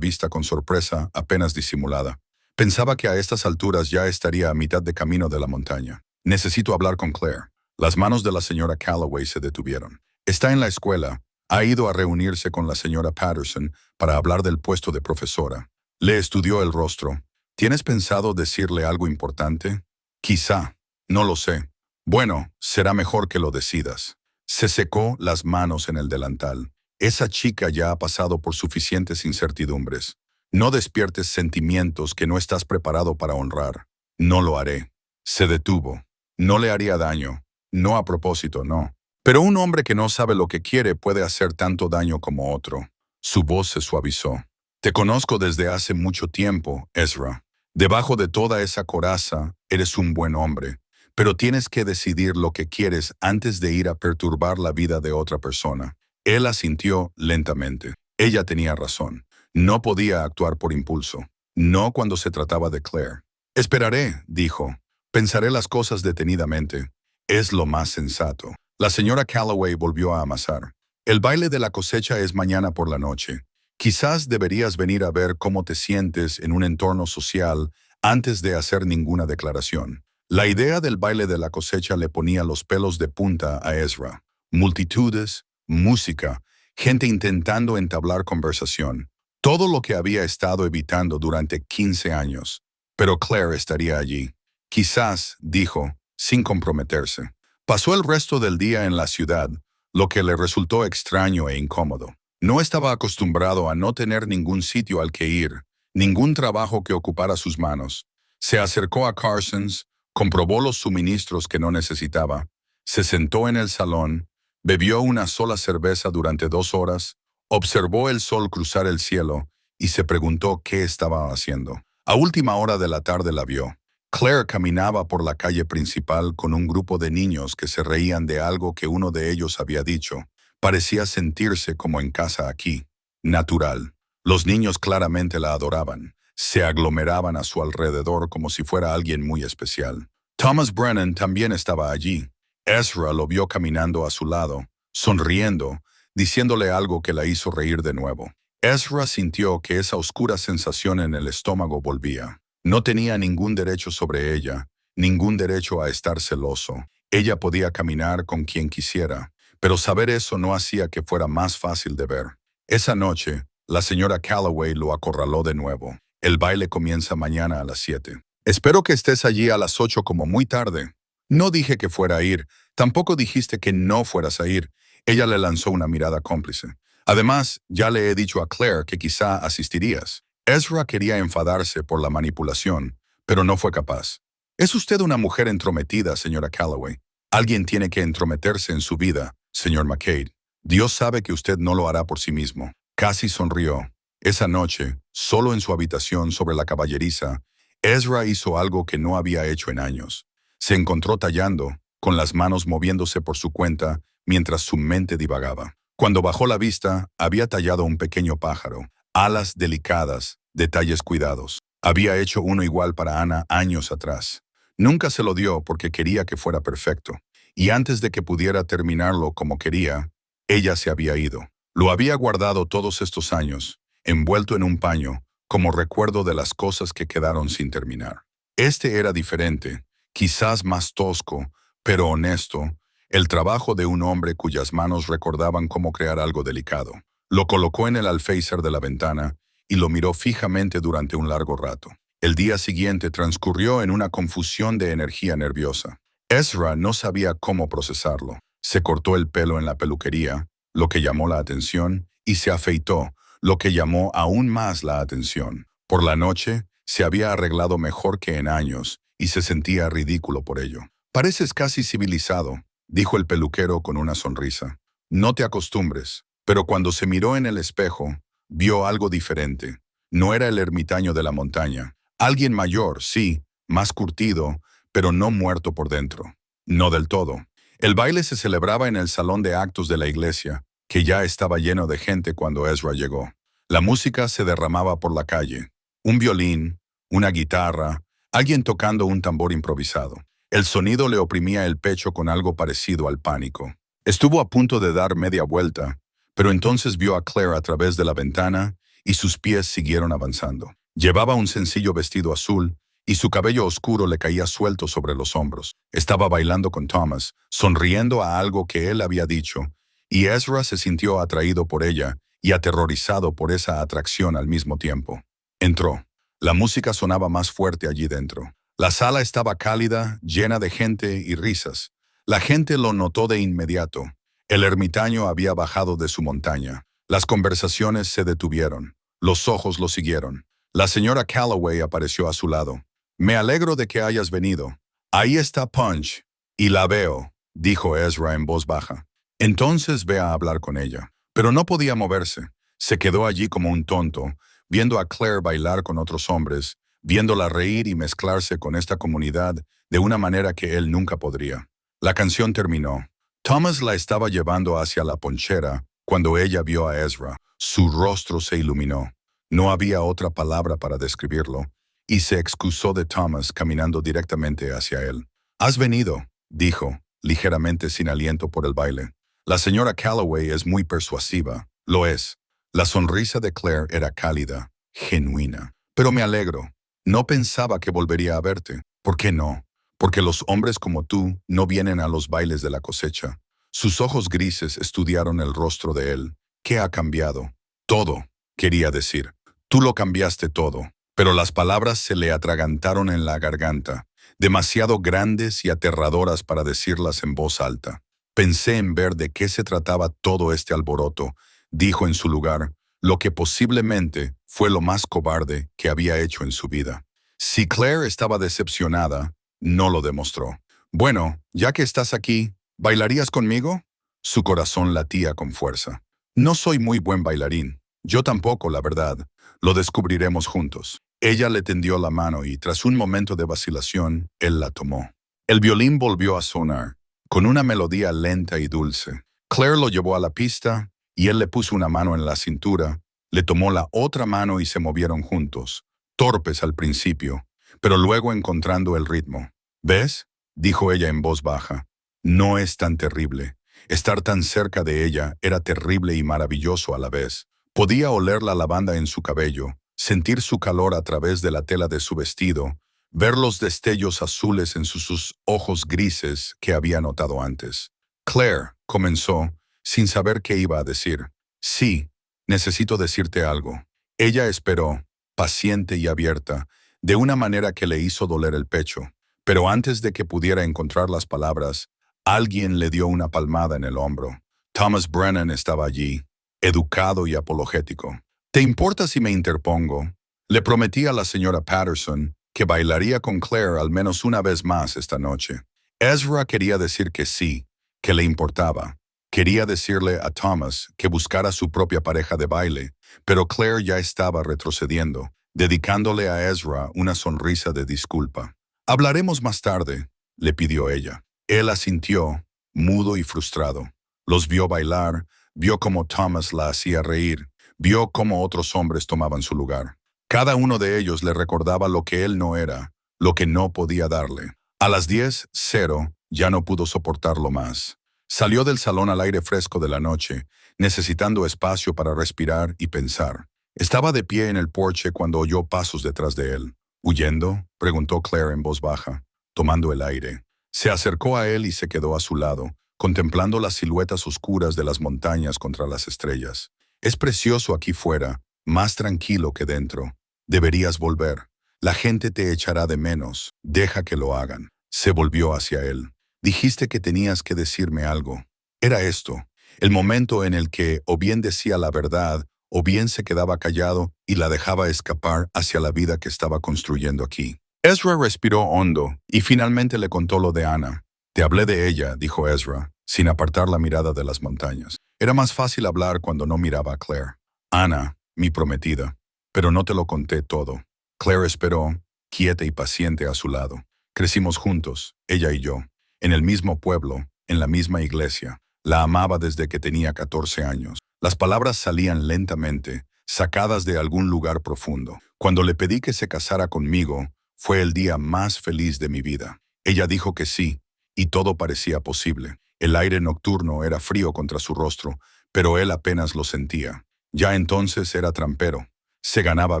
vista con sorpresa apenas disimulada. Pensaba que a estas alturas ya estaría a mitad de camino de la montaña. «Necesito hablar con Claire». Las manos de la señora Calloway se detuvieron. «Está en la escuela. Ha ido a reunirse con la señora Patterson para hablar del puesto de profesora». Le estudió el rostro. «¿Tienes pensado decirle algo importante?» «Quizá. No lo sé». «Bueno, será mejor que lo decidas». Se secó las manos en el delantal. Esa chica ya ha pasado por suficientes incertidumbres. No despiertes sentimientos que no estás preparado para honrar. «No lo haré». Se detuvo. «No le haría daño. No a propósito, no. Pero un hombre que no sabe lo que quiere puede hacer tanto daño como otro». Su voz se suavizó. «Te conozco desde hace mucho tiempo, Ezra. Debajo de toda esa coraza, eres un buen hombre. Pero tienes que decidir lo que quieres antes de ir a perturbar la vida de otra persona». Él asintió lentamente. Ella tenía razón. No podía actuar por impulso. No cuando se trataba de Claire. «Esperaré», dijo. «Pensaré las cosas detenidamente. Es lo más sensato». La señora Calloway volvió a amasar. «El baile de la cosecha es mañana por la noche. Quizás deberías venir a ver cómo te sientes en un entorno social antes de hacer ninguna declaración». La idea del baile de la cosecha le ponía los pelos de punta a Ezra. Multitudes, música, gente intentando entablar conversación. Todo lo que había estado evitando durante 15 años. Pero Claire estaría allí. Quizás, dijo, sin comprometerse. Pasó el resto del día en la ciudad, lo que le resultó extraño e incómodo. No estaba acostumbrado a no tener ningún sitio al que ir, ningún trabajo que ocupara sus manos. Se acercó a Carson's, comprobó los suministros que no necesitaba, se sentó en el salón, bebió una sola cerveza durante 2 horas, observó el sol cruzar el cielo y se preguntó qué estaba haciendo. A última hora de la tarde la vio. Claire caminaba por la calle principal con un grupo de niños que se reían de algo que uno de ellos había dicho. Parecía sentirse como en casa aquí. Natural. Los niños claramente la adoraban. Se aglomeraban a su alrededor como si fuera alguien muy especial. Thomas Brennan también estaba allí. Ezra lo vio caminando a su lado, sonriendo, diciéndole algo que la hizo reír de nuevo. Ezra sintió que esa oscura sensación en el estómago volvía. No tenía ningún derecho sobre ella, ningún derecho a estar celoso. Ella podía caminar con quien quisiera, pero saber eso no hacía que fuera más fácil de ver. Esa noche, la señora Calloway lo acorraló de nuevo. «El baile comienza mañana a las 7. Espero que estés allí a las 8 como muy tarde». «No dije que fuera a ir. Tampoco dijiste que no fueras a ir». Ella le lanzó una mirada cómplice. «Además, ya le he dicho a Claire que quizá asistirías». Ezra quería enfadarse por la manipulación, pero no fue capaz. «Es usted una mujer entrometida, señora Calloway. Alguien tiene que entrometerse en su vida, señor McCade. Dios sabe que usted no lo hará por sí mismo. Casi sonrió. Esa noche, solo en su habitación sobre la caballeriza, Ezra hizo algo que no había hecho en años. Se encontró tallando, con las manos moviéndose por su cuenta, mientras su mente divagaba. Cuando bajó la vista, había tallado un pequeño pájaro, alas delicadas, detalles cuidados. Había hecho uno igual para Ana años atrás. Nunca se lo dio porque quería que fuera perfecto. Y antes de que pudiera terminarlo como quería, ella se había ido. Lo había guardado todos estos años, envuelto en un paño, como recuerdo de las cosas que quedaron sin terminar. Este era diferente, quizás más tosco, pero honesto, el trabajo de un hombre cuyas manos recordaban cómo crear algo delicado. Lo colocó en el alféizar de la ventana y lo miró fijamente durante un largo rato. El día siguiente transcurrió en una confusión de energía nerviosa. Ezra no sabía cómo procesarlo. Se cortó el pelo en la peluquería, lo que llamó la atención, y se afeitó, lo que llamó aún más la atención. Por la noche, se había arreglado mejor que en años, y se sentía ridículo por ello. «Pareces casi civilizado», dijo el peluquero con una sonrisa. «No te acostumbres». Pero cuando se miró en el espejo, vio algo diferente. No era el ermitaño de la montaña. Alguien mayor, sí, más curtido, pero no muerto por dentro. No del todo. El baile se celebraba en el salón de actos de la iglesia, que ya estaba lleno de gente cuando Ezra llegó. La música se derramaba por la calle. Un violín, una guitarra, alguien tocando un tambor improvisado. El sonido le oprimía el pecho con algo parecido al pánico. Estuvo a punto de dar media vuelta, pero entonces vio a Claire a través de la ventana y sus pies siguieron avanzando. Llevaba un sencillo vestido azul y su cabello oscuro le caía suelto sobre los hombros. Estaba bailando con Thomas, sonriendo a algo que él había dicho, y Ezra se sintió atraído por ella y aterrorizado por esa atracción al mismo tiempo. Entró. La música sonaba más fuerte allí dentro. La sala estaba cálida, llena de gente y risas. La gente lo notó de inmediato. El ermitaño había bajado de su montaña. Las conversaciones se detuvieron. Los ojos lo siguieron. La señora Calloway apareció a su lado. «Me alegro de que hayas venido. Ahí está Punch. Y la veo», dijo Ezra en voz baja. «Entonces ve a hablar con ella». Pero no podía moverse. Se quedó allí como un tonto, viendo a Claire bailar con otros hombres, viéndola reír y mezclarse con esta comunidad de una manera que él nunca podría. La canción terminó. Thomas la estaba llevando hacia la ponchera cuando ella vio a Ezra. Su rostro se iluminó. No había otra palabra para describirlo, y se excusó de Thomas caminando directamente hacia él. «Has venido», dijo, ligeramente sin aliento por el baile. «La señora Calloway es muy persuasiva». «Lo es». La sonrisa de Claire era cálida, genuina. «Pero me alegro. No pensaba que volvería a verte». «¿Por qué no?» «Porque los hombres como tú no vienen a los bailes de la cosecha». Sus ojos grises estudiaron el rostro de él. «¿Qué ha cambiado?» «Todo», quería decir. «Tú lo cambiaste todo». Pero las palabras se le atragantaron en la garganta, demasiado grandes y aterradoras para decirlas en voz alta. «Pensé en ver de qué se trataba todo este alboroto», dijo en su lugar, lo que posiblemente fue lo más cobarde que había hecho en su vida. Si Claire estaba decepcionada, no lo demostró. «Bueno, ya que estás aquí, ¿bailarías conmigo?» Su corazón latía con fuerza. «No soy muy buen bailarín. Yo tampoco, la verdad. Lo descubriremos juntos». Ella le tendió la mano y, tras un momento de vacilación, él la tomó. El violín volvió a sonar, con una melodía lenta y dulce. Claire lo llevó a la pista y él le puso una mano en la cintura, le tomó la otra mano y se movieron juntos, torpes al principio, pero luego encontrando el ritmo. «¿Ves?», dijo ella en voz baja. «No es tan terrible». Estar tan cerca de ella era terrible y maravilloso a la vez. Podía oler la lavanda en su cabello, sentir su calor a través de la tela de su vestido, ver los destellos azules en sus ojos grises que había notado antes. «Claire», comenzó, sin saber qué iba a decir. «Sí, necesito decirte algo». Ella esperó, paciente y abierta, de una manera que le hizo doler el pecho. Pero antes de que pudiera encontrar las palabras, alguien le dio una palmada en el hombro. Thomas Brennan estaba allí, educado y apologético. «¿Te importa si me interpongo?» Le prometí a la señora Patterson que bailaría con Claire al menos una vez más esta noche. Ezra quería decir que sí, que le importaba. Quería decirle a Thomas que buscara su propia pareja de baile, pero Claire ya estaba retrocediendo, dedicándole a Ezra una sonrisa de disculpa. Hablaremos más tarde, le pidió ella. Él asintió, mudo y frustrado. Los vio bailar, vio cómo Thomas la hacía reír, vio cómo otros hombres tomaban su lugar. Cada uno de ellos le recordaba lo que él no era, lo que no podía darle. A las 10:00 ya no pudo soportarlo más. Salió del salón al aire fresco de la noche, necesitando espacio para respirar y pensar. Estaba de pie en el porche cuando oyó pasos detrás de él. ¿Huyendo?, preguntó Claire en voz baja, tomando el aire. Se acercó a él y se quedó a su lado, contemplando las siluetas oscuras de las montañas contra las estrellas. Es precioso aquí fuera, más tranquilo que dentro. Deberías volver. La gente te echará de menos. Deja que lo hagan. Se volvió hacia él. Dijiste que tenías que decirme algo. Era esto, el momento en el que o bien decía la verdad, o bien se quedaba callado y la dejaba escapar hacia la vida que estaba construyendo aquí. Ezra respiró hondo y finalmente le contó lo de Ana. Te hablé de ella, dijo Ezra, sin apartar la mirada de las montañas. Era más fácil hablar cuando no miraba a Claire. Ana, mi prometida. Pero no te lo conté todo. Claire esperó, quieta y paciente a su lado. Crecimos juntos, ella y yo, en el mismo pueblo, en la misma iglesia. La amaba desde que tenía 14 años. Las palabras salían lentamente, sacadas de algún lugar profundo. Cuando le pedí que se casara conmigo, fue el día más feliz de mi vida. Ella dijo que sí, y todo parecía posible. El aire nocturno era frío contra su rostro, pero él apenas lo sentía. Ya entonces era trampero. Se ganaba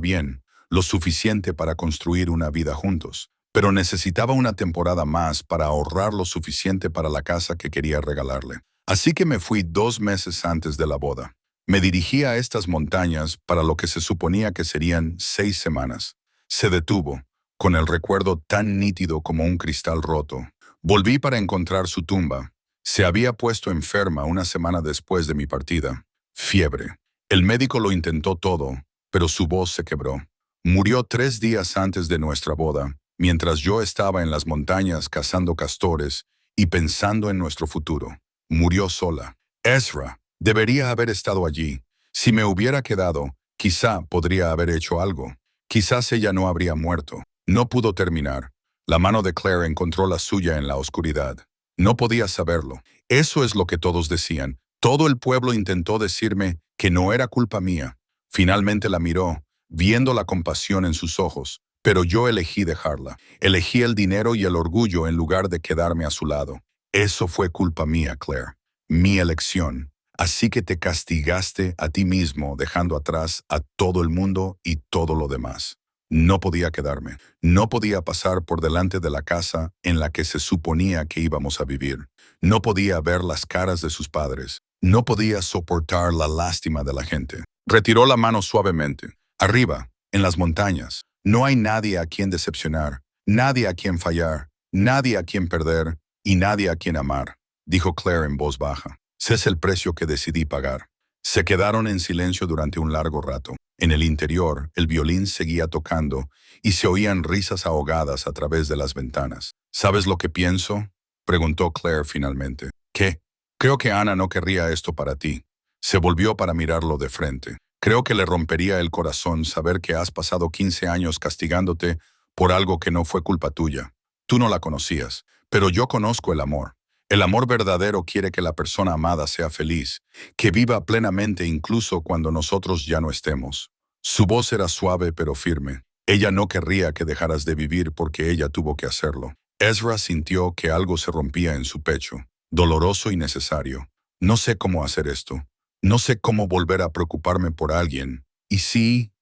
bien, lo suficiente para construir una vida juntos, pero necesitaba una temporada más para ahorrar lo suficiente para la casa que quería regalarle. Así que me fui 2 meses antes de la boda. Me dirigí a estas montañas para lo que se suponía que serían 6 semanas. Se detuvo, con el recuerdo tan nítido como un cristal roto. Volví para encontrar su tumba. Se había puesto enferma una semana después de mi partida. Fiebre. El médico lo intentó todo, pero su voz se quebró. Murió 3 días antes de nuestra boda, mientras yo estaba en las montañas cazando castores y pensando en nuestro futuro. Murió sola. Ezra debería haber estado allí. Si me hubiera quedado, quizá podría haber hecho algo. Quizás ella no habría muerto. No pudo terminar. La mano de Claire encontró la suya en la oscuridad. No podía saberlo. Eso es lo que todos decían. Todo el pueblo intentó decirme que no era culpa mía. Finalmente la miró, viendo la compasión en sus ojos, pero yo elegí dejarla. Elegí el dinero y el orgullo en lugar de quedarme a su lado. Eso fue culpa mía, Claire. Mi elección. Así que te castigaste a ti mismo dejando atrás a todo el mundo y todo lo demás. No podía quedarme. No podía pasar por delante de la casa en la que se suponía que íbamos a vivir. No podía ver las caras de sus padres. No podía soportar la lástima de la gente. Retiró la mano suavemente. Arriba, en las montañas, no hay nadie a quien decepcionar, nadie a quien fallar, nadie a quien perder y nadie a quien amar, dijo Claire en voz baja. Ese es el precio que decidí pagar. Se quedaron en silencio durante un largo rato. En el interior, el violín seguía tocando y se oían risas ahogadas a través de las ventanas. ¿Sabes lo que pienso?, preguntó Claire finalmente. ¿Qué? Creo que Ana no querría esto para ti. Se volvió para mirarlo de frente. Creo que le rompería el corazón saber que has pasado 15 años castigándote por algo que no fue culpa tuya. Tú no la conocías, pero yo conozco el amor. El amor verdadero quiere que la persona amada sea feliz, que viva plenamente incluso cuando nosotros ya no estemos. Su voz era suave pero firme. Ella no querría que dejaras de vivir porque ella tuvo que hacerlo. Ezra sintió que algo se rompía en su pecho, doloroso y necesario. No sé cómo hacer esto. No sé cómo volver a preocuparme por alguien. ¿Y si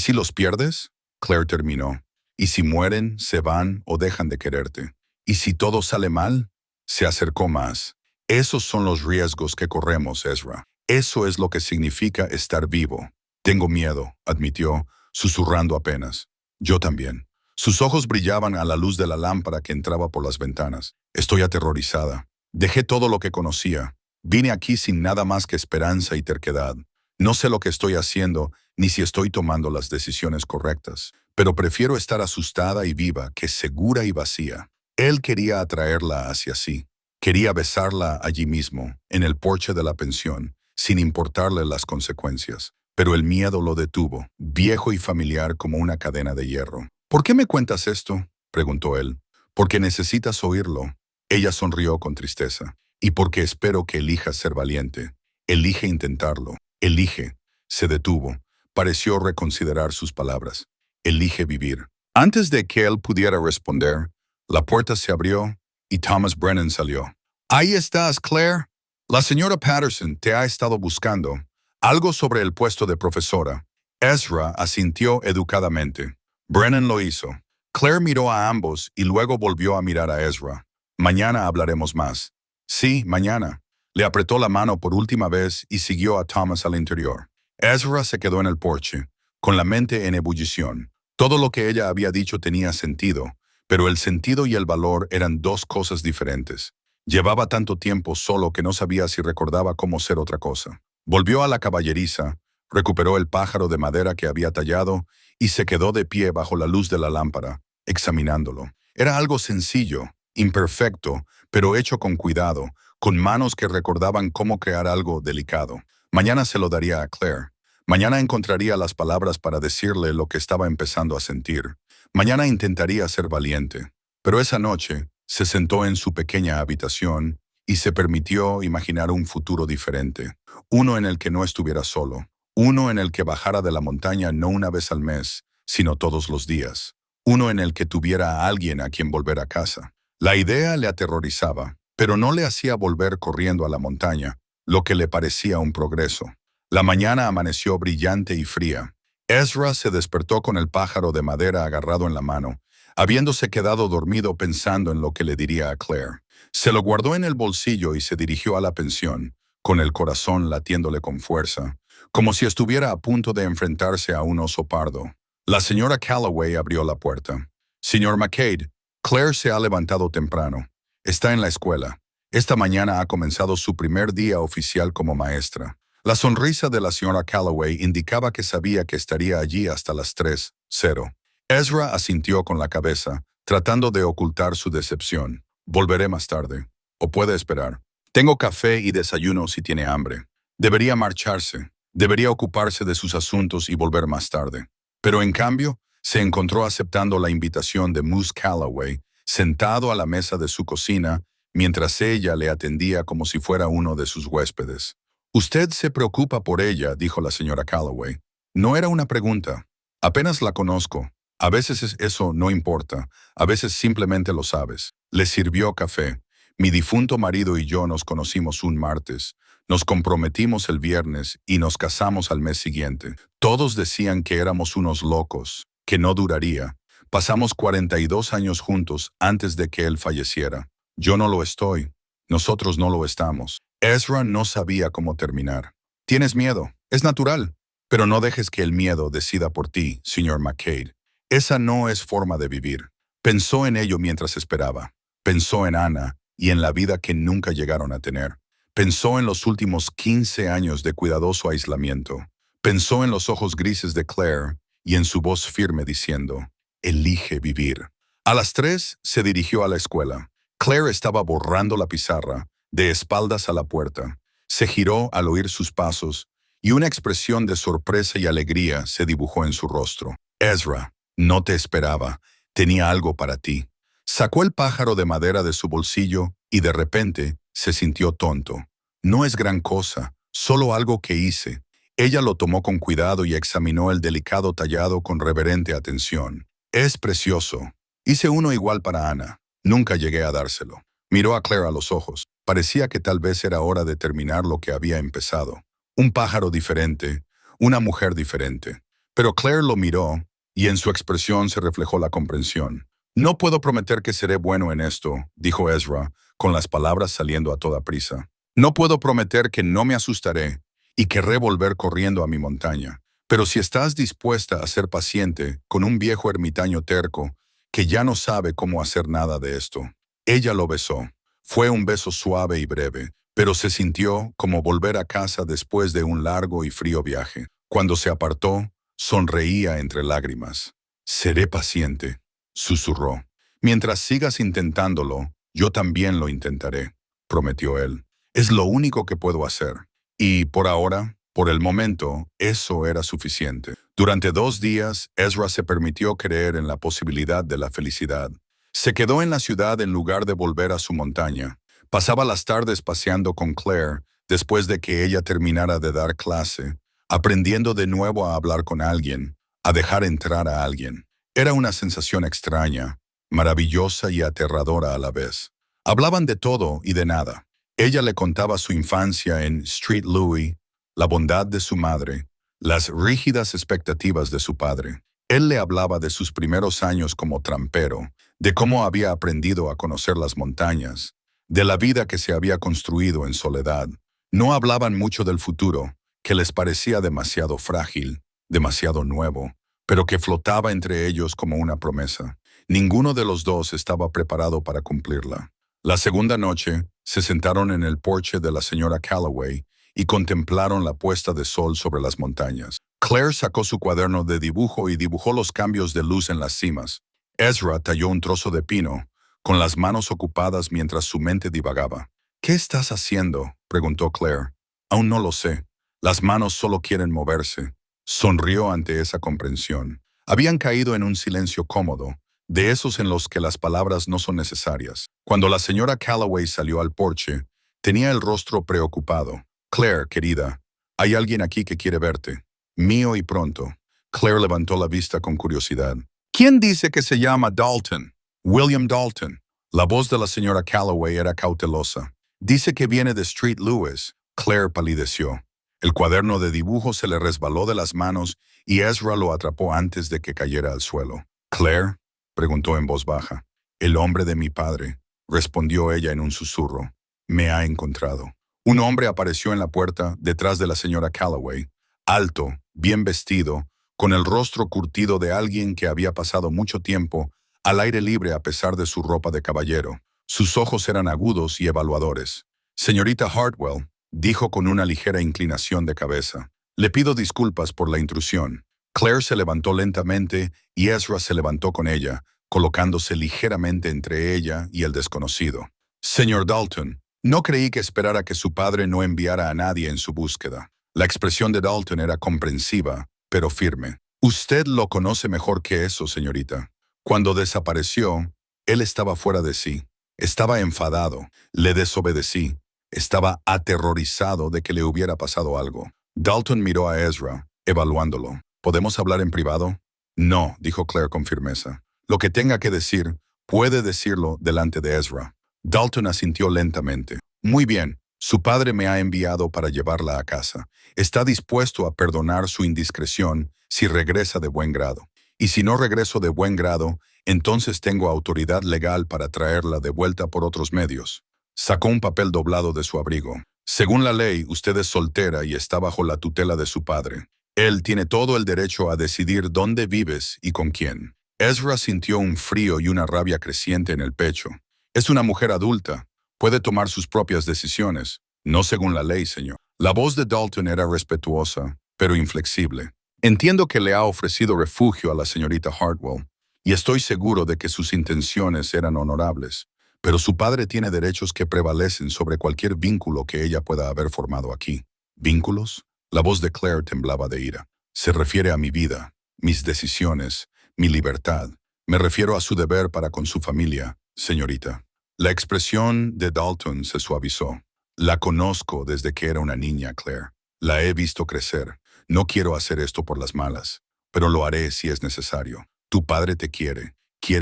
los pierdes? Claire terminó. ¿Y si mueren, se van o dejan de quererte? ¿Y si todo sale mal? Se acercó más. Esos son los riesgos que corremos, Ezra. Eso es lo que significa estar vivo. Tengo miedo, admitió, susurrando apenas. Yo también. Sus ojos brillaban a la luz de la lámpara que entraba por las ventanas. Estoy aterrorizada. Dejé todo lo que conocía. Vine aquí sin nada más que esperanza y terquedad. No sé lo que estoy haciendo, ni si estoy tomando las decisiones correctas, pero prefiero estar asustada y viva que segura y vacía. Él quería atraerla hacia sí. Quería besarla allí mismo, en el porche de la pensión, sin importarle las consecuencias. Pero el miedo lo detuvo, viejo y familiar como una cadena de hierro. ¿Por qué me cuentas esto?, preguntó él. Porque necesitas oírlo. Ella sonrió con tristeza. Y porque espero que elijas ser valiente. Elige intentarlo. Elige. Se detuvo. Pareció reconsiderar sus palabras. Elige vivir. Antes de que él pudiera responder, la puerta se abrió y Thomas Brennan salió. «Ahí estás, Claire. La señora Patterson te ha estado buscando. Algo sobre el puesto de profesora». Ezra asintió educadamente. Brennan lo hizo. Claire miró a ambos y luego volvió a mirar a Ezra. «Mañana hablaremos más». «Sí, mañana». Le apretó la mano por última vez y siguió a Thomas al interior. Ezra se quedó en el porche, con la mente en ebullición. Todo lo que ella había dicho tenía sentido, pero el sentido y el valor eran dos cosas diferentes. Llevaba tanto tiempo solo que no sabía si recordaba cómo ser otra cosa. Volvió a la caballeriza, recuperó el pájaro de madera que había tallado y se quedó de pie bajo la luz de la lámpara, examinándolo. Era algo sencillo, imperfecto, pero hecho con cuidado, con manos que recordaban cómo crear algo delicado. Mañana se lo daría a Claire. Mañana encontraría las palabras para decirle lo que estaba empezando a sentir. Mañana intentaría ser valiente. Pero esa noche se sentó en su pequeña habitación y se permitió imaginar un futuro diferente. Uno en el que no estuviera solo. Uno en el que bajara de la montaña no una vez al mes, sino todos los días. Uno en el que tuviera a alguien a quien volver a casa. La idea le aterrorizaba, pero no le hacía volver corriendo a la montaña, lo que le parecía un progreso. La mañana amaneció brillante y fría. Ezra se despertó con el pájaro de madera agarrado en la mano, habiéndose quedado dormido pensando en lo que le diría a Claire. Se lo guardó en el bolsillo y se dirigió a la pensión, con el corazón latiéndole con fuerza, como si estuviera a punto de enfrentarse a un oso pardo. La señora Calloway abrió la puerta. «Señor McCade, Claire se ha levantado temprano. Está en la escuela. Esta mañana ha comenzado su primer día oficial como maestra». La sonrisa de la señora Calloway indicaba que sabía que estaría allí hasta las 3:00. Ezra asintió con la cabeza, tratando de ocultar su decepción. «Volveré más tarde. O puede esperar. Tengo café y desayuno si tiene hambre». Debería marcharse. Debería ocuparse de sus asuntos y volver más tarde. Pero en cambio, se encontró aceptando la invitación de Moose Calloway, sentado a la mesa de su cocina, mientras ella le atendía como si fuera uno de sus huéspedes. «Usted se preocupa por ella», dijo la señora Calloway. No era una pregunta. «Apenas la conozco. A veces eso no importa. A veces simplemente lo sabes». Le sirvió café. «Mi difunto marido y yo nos conocimos un martes. Nos comprometimos el viernes y nos casamos al mes siguiente. Todos decían que éramos unos locos, que no duraría. Pasamos 42 años juntos antes de que él falleciera. Yo no lo estoy. Nosotros no lo estamos». Ezra no sabía cómo terminar. «Tienes miedo. Es natural. Pero no dejes que el miedo decida por ti, señor McCade. Esa no es forma de vivir». Pensó en ello mientras esperaba. Pensó en Anna y en la vida que nunca llegaron a tener. Pensó en los últimos 15 años de cuidadoso aislamiento. Pensó en los ojos grises de Claire y en su voz firme diciendo, «Elige vivir». A las 3 se dirigió a la escuela. Claire estaba borrando la pizarra, de espaldas a la puerta. Se giró al oír sus pasos y una expresión de sorpresa y alegría se dibujó en su rostro. «Ezra, no te esperaba. Tenía algo para ti». Sacó el pájaro de madera de su bolsillo y de repente se sintió tonto. «No es gran cosa, solo algo que hice». Ella lo tomó con cuidado y examinó el delicado tallado con reverente atención. «Es precioso. Hice uno igual para Anna. Nunca llegué a dárselo». Miró a Claire a los ojos. Parecía que tal vez era hora de terminar lo que había empezado. Un pájaro diferente, una mujer diferente. Pero Claire lo miró y en su expresión se reflejó la comprensión. «No puedo prometer que seré bueno en esto», dijo Ezra, con las palabras saliendo a toda prisa. «No puedo prometer que no me asustaré y querré volver corriendo a mi montaña. Pero si estás dispuesta a ser paciente con un viejo ermitaño terco que ya no sabe cómo hacer nada de esto». Ella lo besó. Fue un beso suave y breve, pero se sintió como volver a casa después de un largo y frío viaje. Cuando se apartó, sonreía entre lágrimas. «Seré paciente», susurró. Mientras sigas intentándolo, yo también lo intentaré, prometió él. Es lo único que puedo hacer. Y por ahora, por el momento, eso era suficiente. Durante 2 días, Ezra se permitió creer en la posibilidad de la felicidad. Se quedó en la ciudad en lugar de volver a su montaña. Pasaba las tardes paseando con Claire después de que ella terminara de dar clase, aprendiendo de nuevo a hablar con alguien, a dejar entrar a alguien. Era una sensación extraña, maravillosa y aterradora a la vez. Hablaban de todo y de nada. Ella le contaba su infancia en Street Louis, la bondad de su madre, las rígidas expectativas de su padre. Él le hablaba de sus primeros años como trampero, de cómo había aprendido a conocer las montañas, de la vida que se había construido en soledad. No hablaban mucho del futuro, que les parecía demasiado frágil, demasiado nuevo, pero que flotaba entre ellos como una promesa. Ninguno de los dos estaba preparado para cumplirla. La segunda noche, se sentaron en el porche de la señora Calloway y contemplaron la puesta de sol sobre las montañas. Claire sacó su cuaderno de dibujo y dibujó los cambios de luz en las cimas. Ezra talló un trozo de pino, con las manos ocupadas mientras su mente divagaba. ¿Qué estás haciendo?, preguntó Claire. Aún no lo sé. Las manos solo quieren moverse. Sonrió ante esa comprensión. Habían caído en un silencio cómodo, de esos en los que las palabras no son necesarias. Cuando la señora Calloway salió al porche, tenía el rostro preocupado. Claire, querida, hay alguien aquí que quiere verte. Mío y pronto. Claire levantó la vista con curiosidad. ¿Quién dice que se llama Dalton? William Dalton. La voz de la señora Calloway era cautelosa. Dice que viene de Street Louis. Claire palideció. El cuaderno de dibujo se le resbaló de las manos y Ezra lo atrapó antes de que cayera al suelo. Claire, preguntó en voz baja. El hombre de mi padre, respondió ella en un susurro. Me ha encontrado. Un hombre apareció en la puerta detrás de la señora Calloway, alto, bien vestido, con el rostro curtido de alguien que había pasado mucho tiempo al aire libre a pesar de su ropa de caballero. Sus ojos eran agudos y evaluadores. Señorita Hartwell, dijo con una ligera inclinación de cabeza. Le pido disculpas por la intrusión. Claire se levantó lentamente y Ezra se levantó con ella, colocándose ligeramente entre ella y el desconocido. Señor Dalton, no creí que esperara que su padre no enviara a nadie en su búsqueda. La expresión de Dalton era comprensiva, pero firme. Usted lo conoce mejor que eso, señorita. Cuando desapareció, él estaba fuera de sí. Estaba enfadado. Le desobedecí. Estaba aterrorizado de que le hubiera pasado algo. Dalton miró a Ezra, evaluándolo. ¿Podemos hablar en privado? No, dijo Claire con firmeza. Lo que tenga que decir, puede decirlo delante de Ezra. Dalton asintió lentamente. Muy bien, su padre me ha enviado para llevarla a casa. Está dispuesto a perdonar su indiscreción si regresa de buen grado. Y si no regreso de buen grado, entonces tengo autoridad legal para traerla de vuelta por otros medios. Sacó un papel doblado de su abrigo. Según la ley, usted es soltera y está bajo la tutela de su padre. Él tiene todo el derecho a decidir dónde vives y con quién. Ezra sintió un frío y una rabia creciente en el pecho. Es una mujer adulta. Puede tomar sus propias decisiones. No según la ley, señor. La voz de Dalton era respetuosa, pero inflexible. Entiendo que le ha ofrecido refugio a la señorita Hartwell, y estoy seguro de que sus intenciones eran honorables. Pero su padre tiene derechos que prevalecen sobre cualquier vínculo que ella pueda haber formado aquí. ¿Vínculos? La voz de Claire temblaba de ira. Se refiere a mi vida, mis decisiones, mi libertad. Me refiero a su deber para con su familia, señorita. La expresión de Dalton se suavizó. La conozco desde que era una niña, Claire. La he visto crecer. No quiero hacer esto por las malas, pero lo haré si es necesario. Tu padre te quiere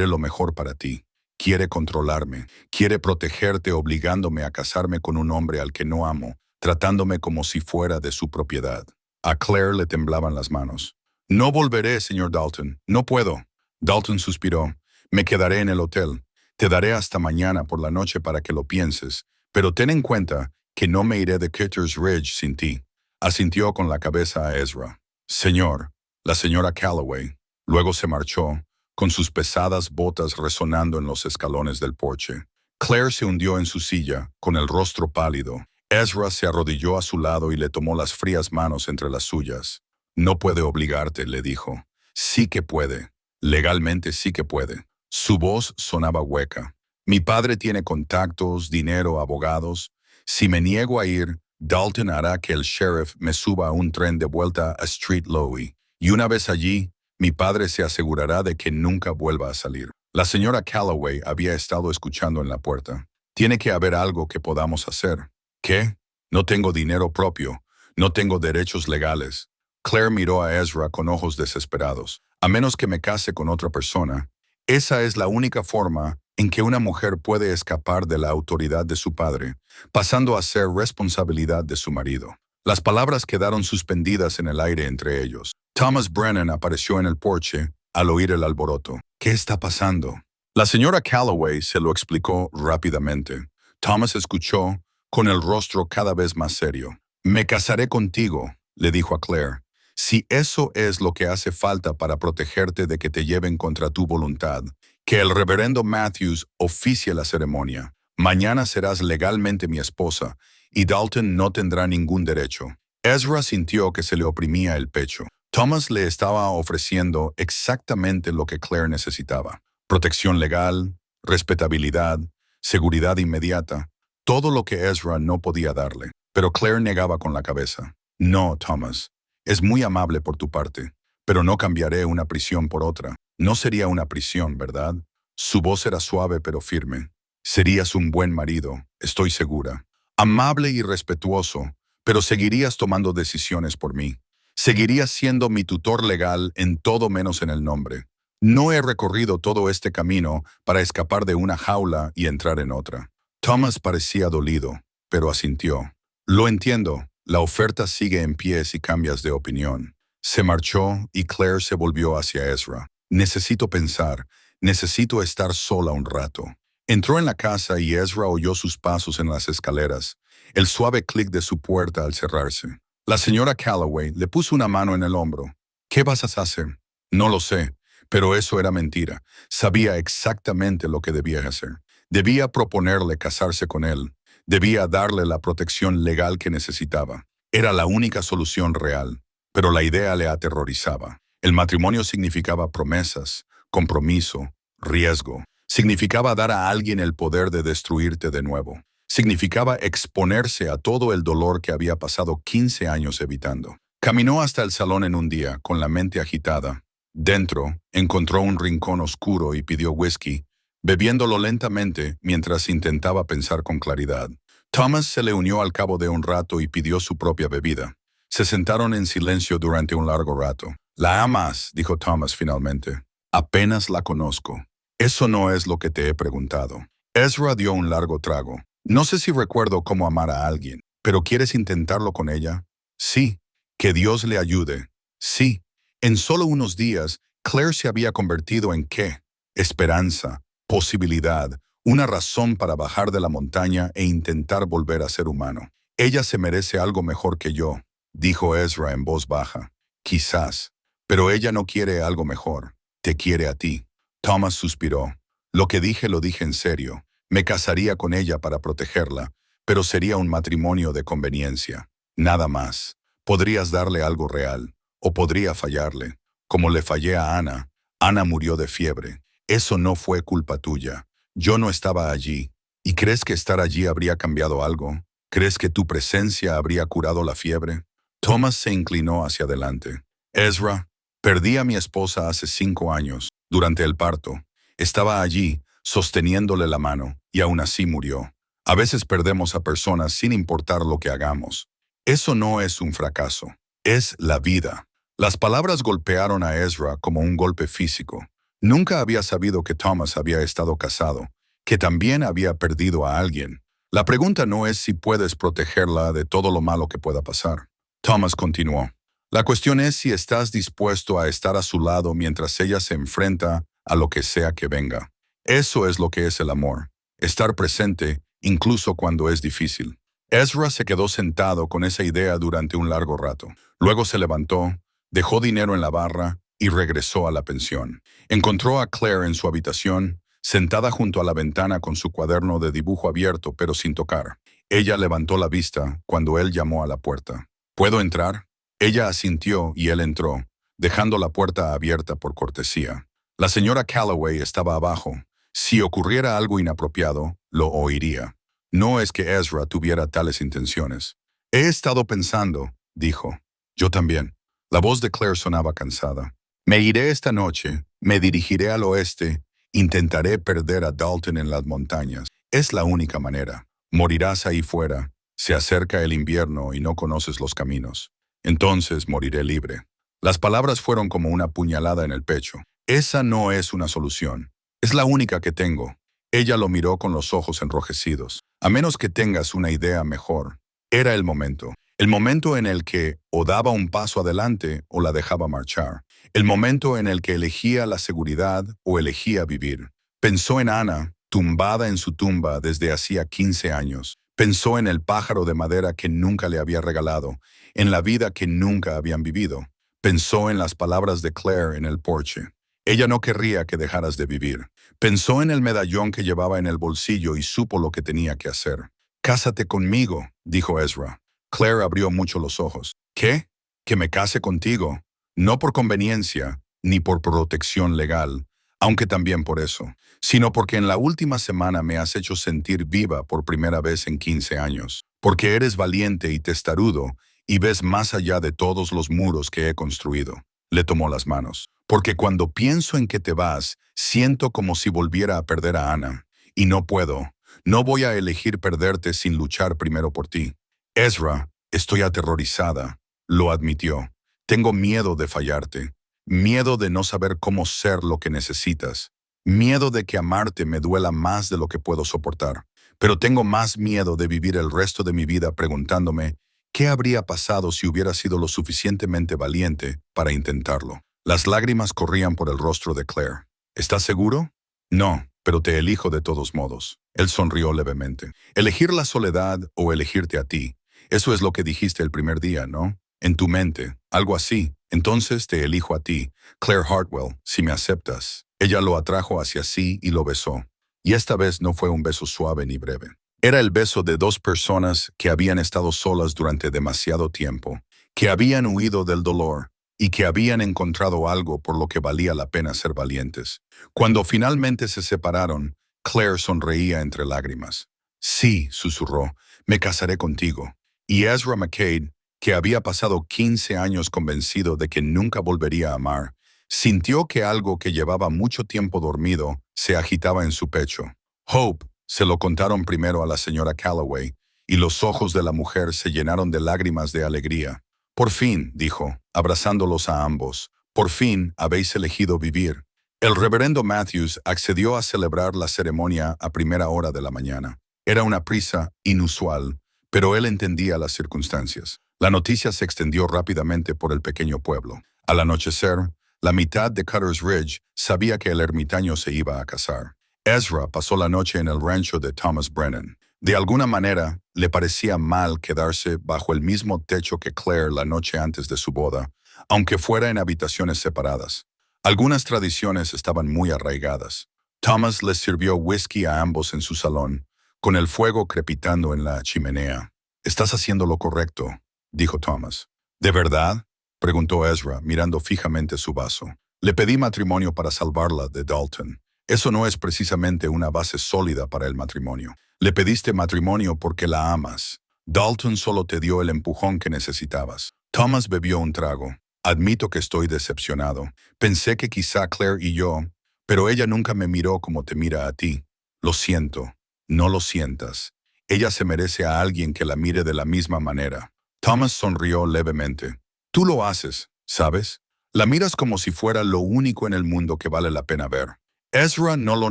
lo mejor para ti. Quiere controlarme, quiere protegerte obligándome a casarme con un hombre al que no amo, tratándome como si fuera de su propiedad. A Claire le temblaban las manos. No volveré, señor Dalton, no puedo. Dalton suspiró. Me quedaré en el hotel. Te daré hasta mañana por la noche para que lo pienses, pero ten en cuenta que no me iré de Kitter's Ridge sin ti. Asintió con la cabeza a Ezra. Señor, la señora Calloway. Luego se marchó, con sus pesadas botas resonando en los escalones del porche. Claire se hundió en su silla, con el rostro pálido. Ezra se arrodilló a su lado y le tomó las frías manos entre las suyas. No puede obligarte, le dijo. Sí que puede. Legalmente sí que puede. Su voz sonaba hueca. Mi padre tiene contactos, dinero, abogados. Si me niego a ir, Dalton hará que el sheriff me suba a un tren de vuelta a Street Louis. Y una vez allí, mi padre se asegurará de que nunca vuelva a salir. La señora Calloway había estado escuchando en la puerta. Tiene que haber algo que podamos hacer. ¿Qué? No tengo dinero propio. No tengo derechos legales. Claire miró a Ezra con ojos desesperados. A menos que me case con otra persona, esa es la única forma en que una mujer puede escapar de la autoridad de su padre, pasando a ser responsabilidad de su marido. Las palabras quedaron suspendidas en el aire entre ellos. Thomas Brennan apareció en el porche al oír el alboroto. ¿Qué está pasando? La señora Calloway se lo explicó rápidamente. Thomas escuchó con el rostro cada vez más serio. Me casaré contigo, le dijo a Claire. Si eso es lo que hace falta para protegerte de que te lleven contra tu voluntad, que el reverendo Matthews oficie la ceremonia. Mañana serás legalmente mi esposa y Dalton no tendrá ningún derecho. Ezra sintió que se le oprimía el pecho. Thomas le estaba ofreciendo exactamente lo que Claire necesitaba. Protección legal, respetabilidad, seguridad inmediata, todo lo que Ezra no podía darle. Pero Claire negaba con la cabeza. No, Thomas. Es muy amable por tu parte, pero no cambiaré una prisión por otra. No sería una prisión, ¿verdad? Su voz era suave pero firme. Serías un buen marido, estoy segura. Amable y respetuoso, pero seguirías tomando decisiones por mí. Seguirías siendo mi tutor legal en todo menos en el nombre. No he recorrido todo este camino para escapar de una jaula y entrar en otra. Thomas parecía dolido, pero asintió. Lo entiendo. La oferta sigue en pie si cambias de opinión. Se marchó y Claire se volvió hacia Ezra. Necesito pensar, necesito estar sola un rato. Entró en la casa y Ezra oyó sus pasos en las escaleras, el suave clic de su puerta al cerrarse. La señora Calloway le puso una mano en el hombro. ¿Qué vas a hacer? No lo sé, pero eso era mentira. Sabía exactamente lo que debía hacer. Debía proponerle casarse con él. Debía darle la protección legal que necesitaba. Era la única solución real, pero la idea le aterrorizaba. El matrimonio significaba promesas, compromiso, riesgo. Significaba dar a alguien el poder de destruirte de nuevo. Significaba exponerse a todo el dolor que había pasado 15 años evitando. Caminó hasta el salón en un día, con la mente agitada. Dentro, encontró un rincón oscuro y pidió whisky, bebiéndolo lentamente mientras intentaba pensar con claridad. Thomas se le unió al cabo de un rato y pidió su propia bebida. Se sentaron en silencio durante un largo rato. «¿La amas?», dijo Thomas finalmente. «Apenas la conozco. Eso no es lo que te he preguntado». Ezra dio un largo trago. «No sé si recuerdo cómo amar a alguien, pero ¿quieres intentarlo con ella?» «Sí. Que Dios le ayude». «Sí». En solo unos días, Claire se había convertido en ¿qué? Esperanza, posibilidad, una razón para bajar de la montaña e intentar volver a ser humano. «Ella se merece algo mejor que yo», dijo Ezra en voz baja. «Quizás, pero ella no quiere algo mejor. Te quiere a ti». Thomas suspiró. «Lo que dije lo dije en serio. Me casaría con ella para protegerla, pero sería un matrimonio de conveniencia. Nada más. Podrías darle algo real, o podría fallarle. Como le fallé a Ana. Ana murió de fiebre. Eso no fue culpa tuya. Yo no estaba allí. ¿Y crees que estar allí habría cambiado algo? ¿Crees que tu presencia habría curado la fiebre?» Thomas se inclinó hacia adelante. «Ezra, perdí a mi esposa hace 5 años, durante el parto. Estaba allí, sosteniéndole la mano, y aún así murió. A veces perdemos a personas sin importar lo que hagamos. Eso no es un fracaso. Es la vida». Las palabras golpearon a Ezra como un golpe físico. Nunca había sabido que Thomas había estado casado, que también había perdido a alguien. La pregunta no es si puedes protegerla de todo lo malo que pueda pasar. Thomas continuó. La cuestión es si estás dispuesto a estar a su lado mientras ella se enfrenta a lo que sea que venga. Eso es lo que es el amor. Estar presente, incluso cuando es difícil. Ezra se quedó sentado con esa idea durante un largo rato. Luego se levantó, dejó dinero en la barra y regresó a la pensión. Encontró a Claire en su habitación, sentada junto a la ventana con su cuaderno de dibujo abierto pero sin tocar. Ella levantó la vista cuando él llamó a la puerta. «¿Puedo entrar?» Ella asintió y él entró, dejando la puerta abierta por cortesía. La señora Calloway estaba abajo. Si ocurriera algo inapropiado, lo oiría. No es que Ezra tuviera tales intenciones. He estado pensando, dijo. Yo también. La voz de Claire sonaba cansada. Me iré esta noche, me dirigiré al oeste, intentaré perder a Dalton en las montañas. Es la única manera. Morirás ahí fuera. Se acerca el invierno y no conoces los caminos. Entonces moriré libre. Las palabras fueron como una puñalada en el pecho. Esa no es una solución. Es la única que tengo. Ella lo miró con los ojos enrojecidos. A menos que tengas una idea mejor. Era el momento. El momento en el que o daba un paso adelante o la dejaba marchar. El momento en el que elegía la seguridad o elegía vivir. Pensó en Ana, tumbada en su tumba desde hacía 15 años. Pensó en el pájaro de madera que nunca le había regalado, en la vida que nunca habían vivido. Pensó en las palabras de Claire en el porche. Ella no querría que dejaras de vivir. Pensó en el medallón que llevaba en el bolsillo y supo lo que tenía que hacer. «Cásate conmigo», dijo Ezra. Claire abrió mucho los ojos. «¿Qué? ¿Que me case contigo?» No por conveniencia, ni por protección legal, aunque también por eso, sino porque en la última semana me has hecho sentir viva por primera vez en 15 años, porque eres valiente y testarudo y ves más allá de todos los muros que he construido. Le tomó las manos. Porque cuando pienso en que te vas, siento como si volviera a perder a Ana. Y no puedo. No voy a elegir perderte sin luchar primero por ti. Ezra, estoy aterrorizada, lo admitió. Tengo miedo de fallarte. Miedo de no saber cómo ser lo que necesitas. Miedo de que amarte me duela más de lo que puedo soportar. Pero tengo más miedo de vivir el resto de mi vida preguntándome ¿qué habría pasado si hubiera sido lo suficientemente valiente para intentarlo? Las lágrimas corrían por el rostro de Claire. ¿Estás seguro? No, pero te elijo de todos modos. Él sonrió levemente. Elegir la soledad o elegirte a ti. Eso es lo que dijiste el primer día, ¿no? En tu mente, algo así. Entonces te elijo a ti, Claire Hartwell, si me aceptas. Ella lo atrajo hacia sí y lo besó. Y esta vez no fue un beso suave ni breve. Era el beso de dos personas que habían estado solas durante demasiado tiempo, que habían huido del dolor y que habían encontrado algo por lo que valía la pena ser valientes. Cuando finalmente se separaron, Claire sonreía entre lágrimas. «Sí», susurró, «me casaré contigo». Y Ezra McCade, que había pasado 15 años convencido de que nunca volvería a amar, sintió que algo que llevaba mucho tiempo dormido se agitaba en su pecho. Hope se lo contaron primero a la señora Calloway, y los ojos de la mujer se llenaron de lágrimas de alegría. «Por fin», dijo, abrazándolos a ambos, «por fin habéis elegido vivir». El reverendo Matthews accedió a celebrar la ceremonia a primera hora de la mañana. Era una prisa inusual, pero él entendía las circunstancias. La noticia se extendió rápidamente por el pequeño pueblo. Al anochecer, la mitad de Cutter's Ridge sabía que el ermitaño se iba a casar. Ezra pasó la noche en el rancho de Thomas Brennan. De alguna manera, le parecía mal quedarse bajo el mismo techo que Claire la noche antes de su boda, aunque fuera en habitaciones separadas. Algunas tradiciones estaban muy arraigadas. Thomas les sirvió whisky a ambos en su salón, con el fuego crepitando en la chimenea. «Estás haciendo lo correcto», dijo Thomas. «¿De verdad?», preguntó Ezra, mirando fijamente su vaso. «Le pedí matrimonio para salvarla de Dalton. Eso no es precisamente una base sólida para el matrimonio. Le pediste matrimonio porque la amas. Dalton solo te dio el empujón que necesitabas». Thomas bebió un trago. «Admito que estoy decepcionado. Pensé que quizá Claire y yo, pero ella nunca me miró como te mira a ti. Lo siento. No lo sientas. Ella se merece a alguien que la mire de la misma manera». Thomas sonrió levemente. «Tú lo haces, ¿sabes? La miras como si fuera lo único en el mundo que vale la pena ver». Ezra no lo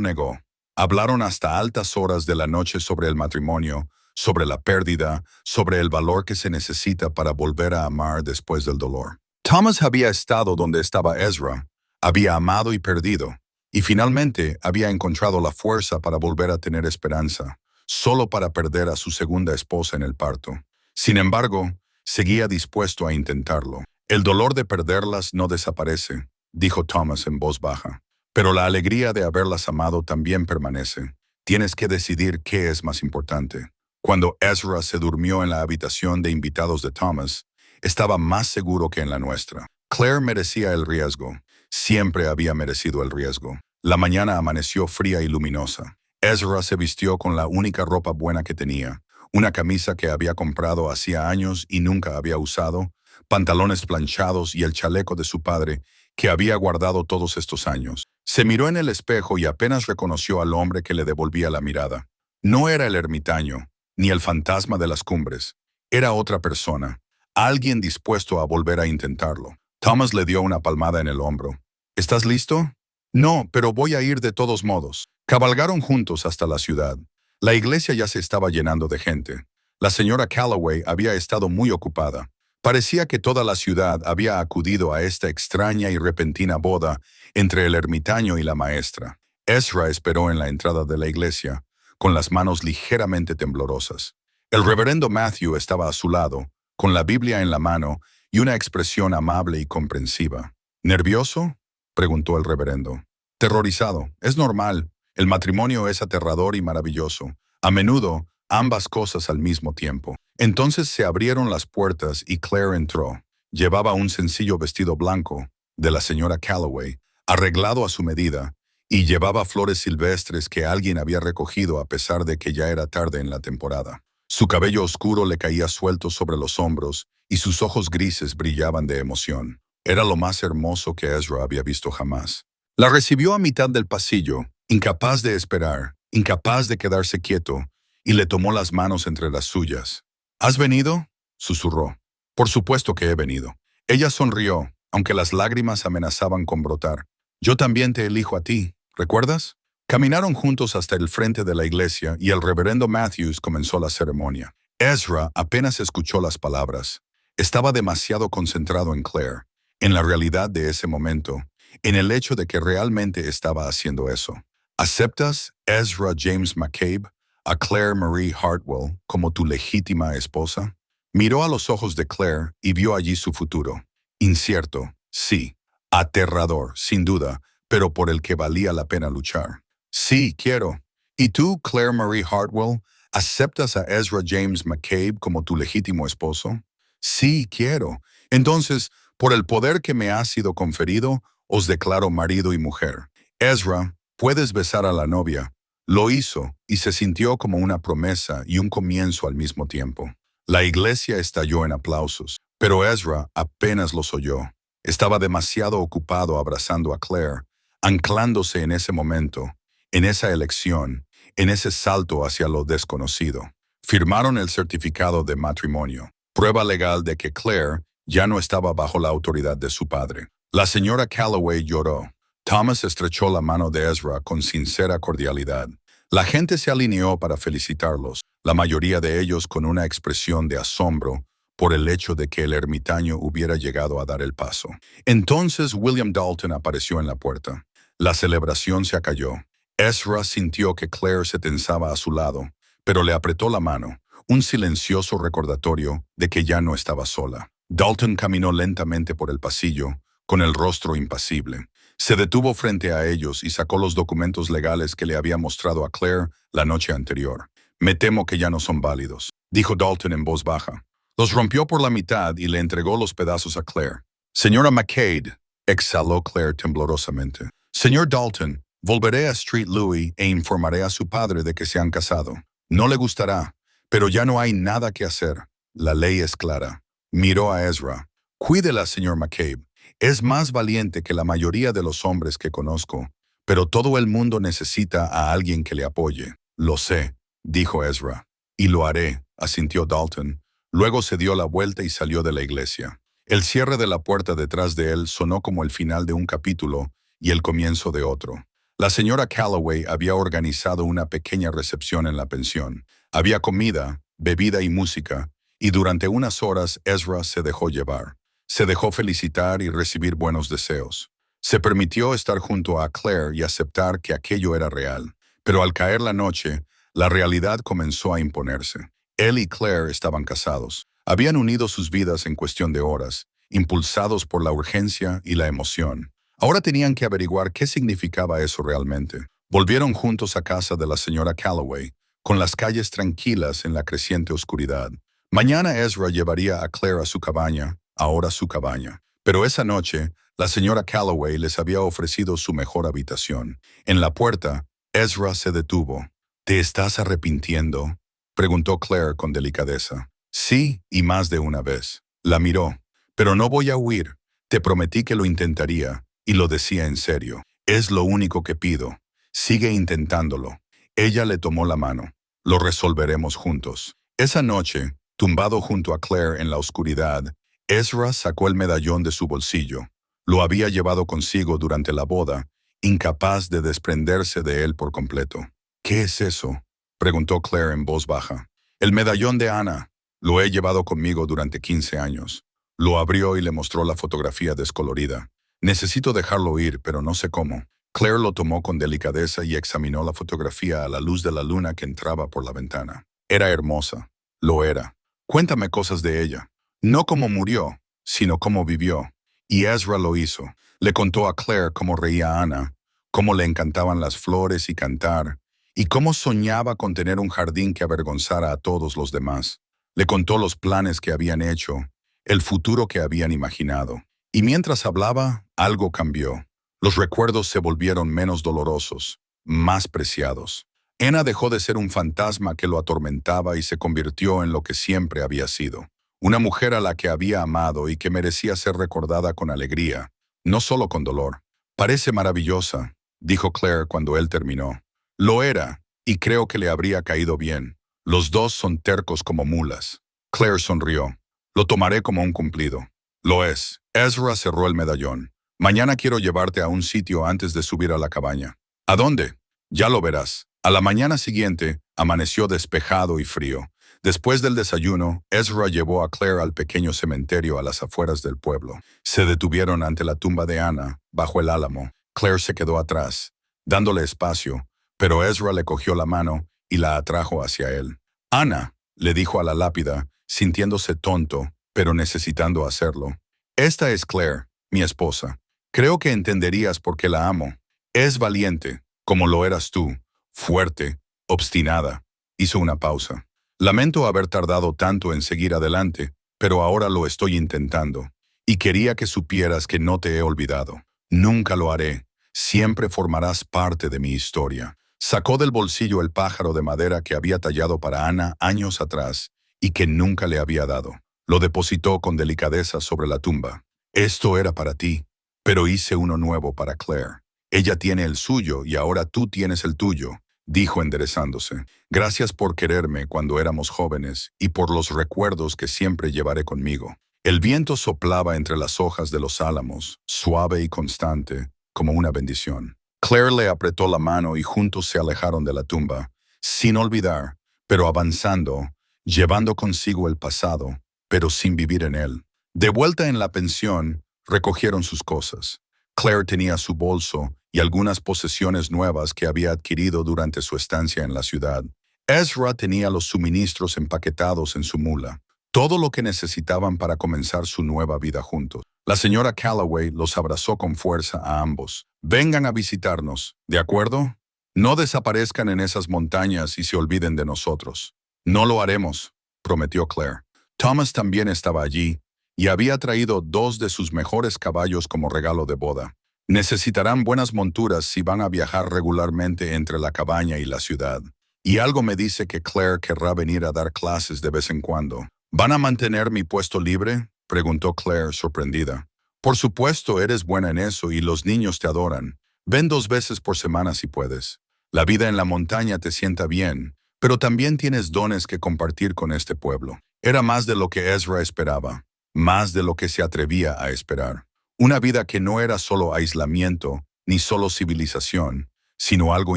negó. Hablaron hasta altas horas de la noche sobre el matrimonio, sobre la pérdida, sobre el valor que se necesita para volver a amar después del dolor. Thomas había estado donde estaba Ezra, había amado y perdido, y finalmente había encontrado la fuerza para volver a tener esperanza, solo para perder a su segunda esposa en el parto. Sin embargo, seguía dispuesto a intentarlo. «El dolor de perderlas no desaparece», dijo Thomas en voz baja. «Pero la alegría de haberlas amado también permanece. Tienes que decidir qué es más importante». Cuando Ezra se durmió en la habitación de invitados de Thomas, estaba más seguro que en la nuestra. Claire merecía el riesgo. Siempre había merecido el riesgo. La mañana amaneció fría y luminosa. Ezra se vistió con la única ropa buena que tenía, una camisa que había comprado hacía años y nunca había usado, pantalones planchados y el chaleco de su padre, que había guardado todos estos años. Se miró en el espejo y apenas reconoció al hombre que le devolvía la mirada. No era el ermitaño, ni el fantasma de las cumbres. Era otra persona, alguien dispuesto a volver a intentarlo. Thomas le dio una palmada en el hombro. ¿Estás listo? No, pero voy a ir de todos modos. Cabalgaron juntos hasta la ciudad. La iglesia ya se estaba llenando de gente. La señora Calloway había estado muy ocupada. Parecía que toda la ciudad había acudido a esta extraña y repentina boda entre el ermitaño y la maestra. Ezra esperó en la entrada de la iglesia, con las manos ligeramente temblorosas. El reverendo Matthew estaba a su lado, con la Biblia en la mano y una expresión amable y comprensiva. ¿Nervioso?, preguntó el reverendo. Terrorizado. Es normal. El matrimonio es aterrador y maravilloso. A menudo, ambas cosas al mismo tiempo. Entonces se abrieron las puertas y Claire entró. Llevaba un sencillo vestido blanco, de la señora Calloway, arreglado a su medida, y llevaba flores silvestres que alguien había recogido a pesar de que ya era tarde en la temporada. Su cabello oscuro le caía suelto sobre los hombros y sus ojos grises brillaban de emoción. Era lo más hermoso que Ezra había visto jamás. La recibió a mitad del pasillo, incapaz de esperar, incapaz de quedarse quieto, y le tomó las manos entre las suyas. ¿Has venido?, susurró. Por supuesto que he venido. Ella sonrió, aunque las lágrimas amenazaban con brotar. Yo también te elijo a ti, ¿recuerdas? Caminaron juntos hasta el frente de la iglesia y el reverendo Matthews comenzó la ceremonia. Ezra apenas escuchó las palabras. Estaba demasiado concentrado en Claire, en la realidad de ese momento, en el hecho de que realmente estaba haciendo eso. ¿Aceptas, Ezra James McCabe, a Claire Marie Hartwell como tu legítima esposa? Miró a los ojos de Claire y vio allí su futuro. Incierto, sí. Aterrador, sin duda, pero por el que valía la pena luchar. Sí, quiero. ¿Y tú, Claire Marie Hartwell, aceptas a Ezra James McCabe como tu legítimo esposo? Sí, quiero. Entonces, por el poder que me ha sido conferido, os declaro marido y mujer. Ezra, puedes besar a la novia. Lo hizo y se sintió como una promesa y un comienzo al mismo tiempo. La iglesia estalló en aplausos, pero Ezra apenas los oyó. Estaba demasiado ocupado abrazando a Claire, anclándose en ese momento, en esa elección, en ese salto hacia lo desconocido. Firmaron el certificado de matrimonio, prueba legal de que Claire ya no estaba bajo la autoridad de su padre. La señora Calloway lloró. Thomas estrechó la mano de Ezra con sincera cordialidad. La gente se alineó para felicitarlos, la mayoría de ellos con una expresión de asombro por el hecho de que el ermitaño hubiera llegado a dar el paso. Entonces William Dalton apareció en la puerta. La celebración se acalló. Ezra sintió que Claire se tensaba a su lado, pero le apretó la mano, un silencioso recordatorio de que ya no estaba sola. Dalton caminó lentamente por el pasillo, con el rostro impasible. Se detuvo frente a ellos y sacó los documentos legales que le había mostrado a Claire la noche anterior. Me temo que ya no son válidos, dijo Dalton en voz baja. Los rompió por la mitad y le entregó los pedazos a Claire. Señora McCade, exhaló Claire temblorosamente. Señor Dalton, volveré a Street Louis e informaré a su padre de que se han casado. No le gustará, pero ya no hay nada que hacer. La ley es clara. Miró a Ezra. Cuídela, señor McCabe. Es más valiente que la mayoría de los hombres que conozco, pero todo el mundo necesita a alguien que le apoye. Lo sé, dijo Ezra. Y lo haré, asintió Dalton. Luego se dio la vuelta y salió de la iglesia. El cierre de la puerta detrás de él sonó como el final de un capítulo y el comienzo de otro. La señora Calloway había organizado una pequeña recepción en la pensión. Había comida, bebida y música, y durante unas horas Ezra se dejó llevar. Se dejó felicitar y recibir buenos deseos. Se permitió estar junto a Claire y aceptar que aquello era real. Pero al caer la noche, la realidad comenzó a imponerse. Él y Claire estaban casados. Habían unido sus vidas en cuestión de horas, impulsados por la urgencia y la emoción. Ahora tenían que averiguar qué significaba eso realmente. Volvieron juntos a casa de la señora Calloway, con las calles tranquilas en la creciente oscuridad. Mañana Ezra llevaría a Claire a su cabaña, ahora su cabaña. Pero esa noche, La señora Calloway les había ofrecido su mejor habitación. En la puerta, Ezra se detuvo. ¿Te estás arrepintiendo?, preguntó Claire con delicadeza. Sí, y más de una vez. La miró. Pero no voy a huir. Te prometí que lo intentaría, y lo decía en serio. Es lo único que pido. Sigue intentándolo. Ella le tomó la mano. Lo resolveremos juntos. Esa noche, tumbado junto a Claire en la oscuridad, Ezra sacó el medallón de su bolsillo. Lo había llevado consigo durante la boda, incapaz de desprenderse de él por completo. ¿Qué es eso?, preguntó Claire en voz baja. El medallón de Anna. Lo he llevado conmigo durante 15 años. Lo abrió y le mostró la fotografía descolorida. Necesito dejarlo ir, pero no sé cómo. Claire lo tomó con delicadeza y examinó la fotografía a la luz de la luna que entraba por la ventana. Era hermosa. Lo era. Cuéntame cosas de ella. No cómo murió, sino cómo vivió. Y Ezra lo hizo. Le contó a Claire cómo reía Anna, cómo le encantaban las flores y cantar, y cómo soñaba con tener un jardín que avergonzara a todos los demás. Le contó los planes que habían hecho, el futuro que habían imaginado. Y mientras hablaba, algo cambió. Los recuerdos se volvieron menos dolorosos, más preciados. Anna dejó de ser un fantasma que lo atormentaba y se convirtió en lo que siempre había sido. Una mujer a la que había amado y que merecía ser recordada con alegría, no solo con dolor. Parece maravillosa, dijo Claire cuando él terminó. Lo era, y creo que le habría caído bien. Los dos son tercos como mulas. Claire sonrió. Lo tomaré como un cumplido. Lo es. Ezra cerró el medallón. Mañana quiero llevarte a un sitio antes de subir a la cabaña. ¿A dónde? Ya lo verás. A la mañana siguiente, amaneció despejado y frío. Después del desayuno, Ezra llevó a Claire al pequeño cementerio a las afueras del pueblo. Se detuvieron ante la tumba de Anna, bajo el álamo. Claire se quedó atrás, dándole espacio, pero Ezra le cogió la mano y la atrajo hacia él. Anna, le dijo a la lápida, sintiéndose tonto, pero necesitando hacerlo. Esta es Claire, mi esposa. Creo que entenderías por qué la amo. Es valiente, como lo eras tú, fuerte, obstinada. Hizo una pausa. Lamento haber tardado tanto en seguir adelante, pero ahora lo estoy intentando. Y quería que supieras que no te he olvidado. Nunca lo haré. Siempre formarás parte de mi historia. Sacó del bolsillo el pájaro de madera que había tallado para Anna años atrás y que nunca le había dado. Lo depositó con delicadeza sobre la tumba. Esto era para ti, pero hice uno nuevo para Claire. Ella tiene el suyo y ahora tú tienes el tuyo, dijo enderezándose. Gracias por quererme cuando éramos jóvenes y por los recuerdos que siempre llevaré conmigo. El viento soplaba entre las hojas de los álamos, suave y constante, como una bendición. Claire le apretó la mano y juntos se alejaron de la tumba, sin olvidar, pero avanzando, llevando consigo el pasado, pero sin vivir en él. De vuelta en la pensión, recogieron sus cosas. Claire tenía su bolso y algunas posesiones nuevas que había adquirido durante su estancia en la ciudad. Ezra tenía los suministros empaquetados en su mula, todo lo que necesitaban para comenzar su nueva vida juntos. La señora Calloway los abrazó con fuerza a ambos. Vengan a visitarnos, ¿de acuerdo? No desaparezcan en esas montañas y se olviden de nosotros. No lo haremos, prometió Claire. Thomas también estaba allí y había traído 2 de sus mejores caballos como regalo de boda. Necesitarán buenas monturas si van a viajar regularmente entre la cabaña y la ciudad. Y algo me dice que Claire querrá venir a dar clases de vez en cuando. ¿Van a mantener mi puesto libre?, preguntó Claire sorprendida. Por supuesto, eres buena en eso y los niños te adoran. Ven 2 veces por semana si puedes. La vida en la montaña te sienta bien, pero también tienes dones que compartir con este pueblo. Era más de lo que Ezra esperaba, más de lo que se atrevía a esperar. Una vida que no era solo aislamiento, ni solo civilización, sino algo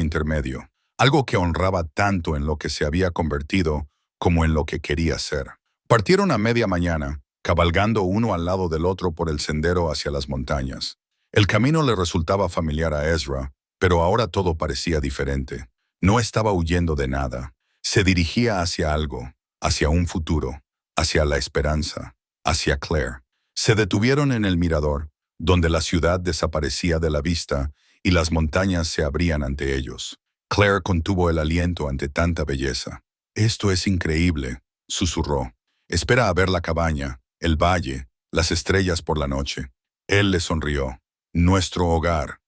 intermedio. Algo que honraba tanto en lo que se había convertido como en lo que quería ser. Partieron a media mañana, cabalgando uno al lado del otro por el sendero hacia las montañas. El camino le resultaba familiar a Ezra, pero ahora todo parecía diferente. No estaba huyendo de nada. Se dirigía hacia algo, hacia un futuro, hacia la esperanza, hacia Claire. Se detuvieron en el mirador, donde la ciudad desaparecía de la vista y las montañas se abrían ante ellos. Claire contuvo el aliento ante tanta belleza. «Esto es increíble», susurró. «Espera a ver la cabaña, el valle, las estrellas por la noche». Él le sonrió. Nuestro hogar,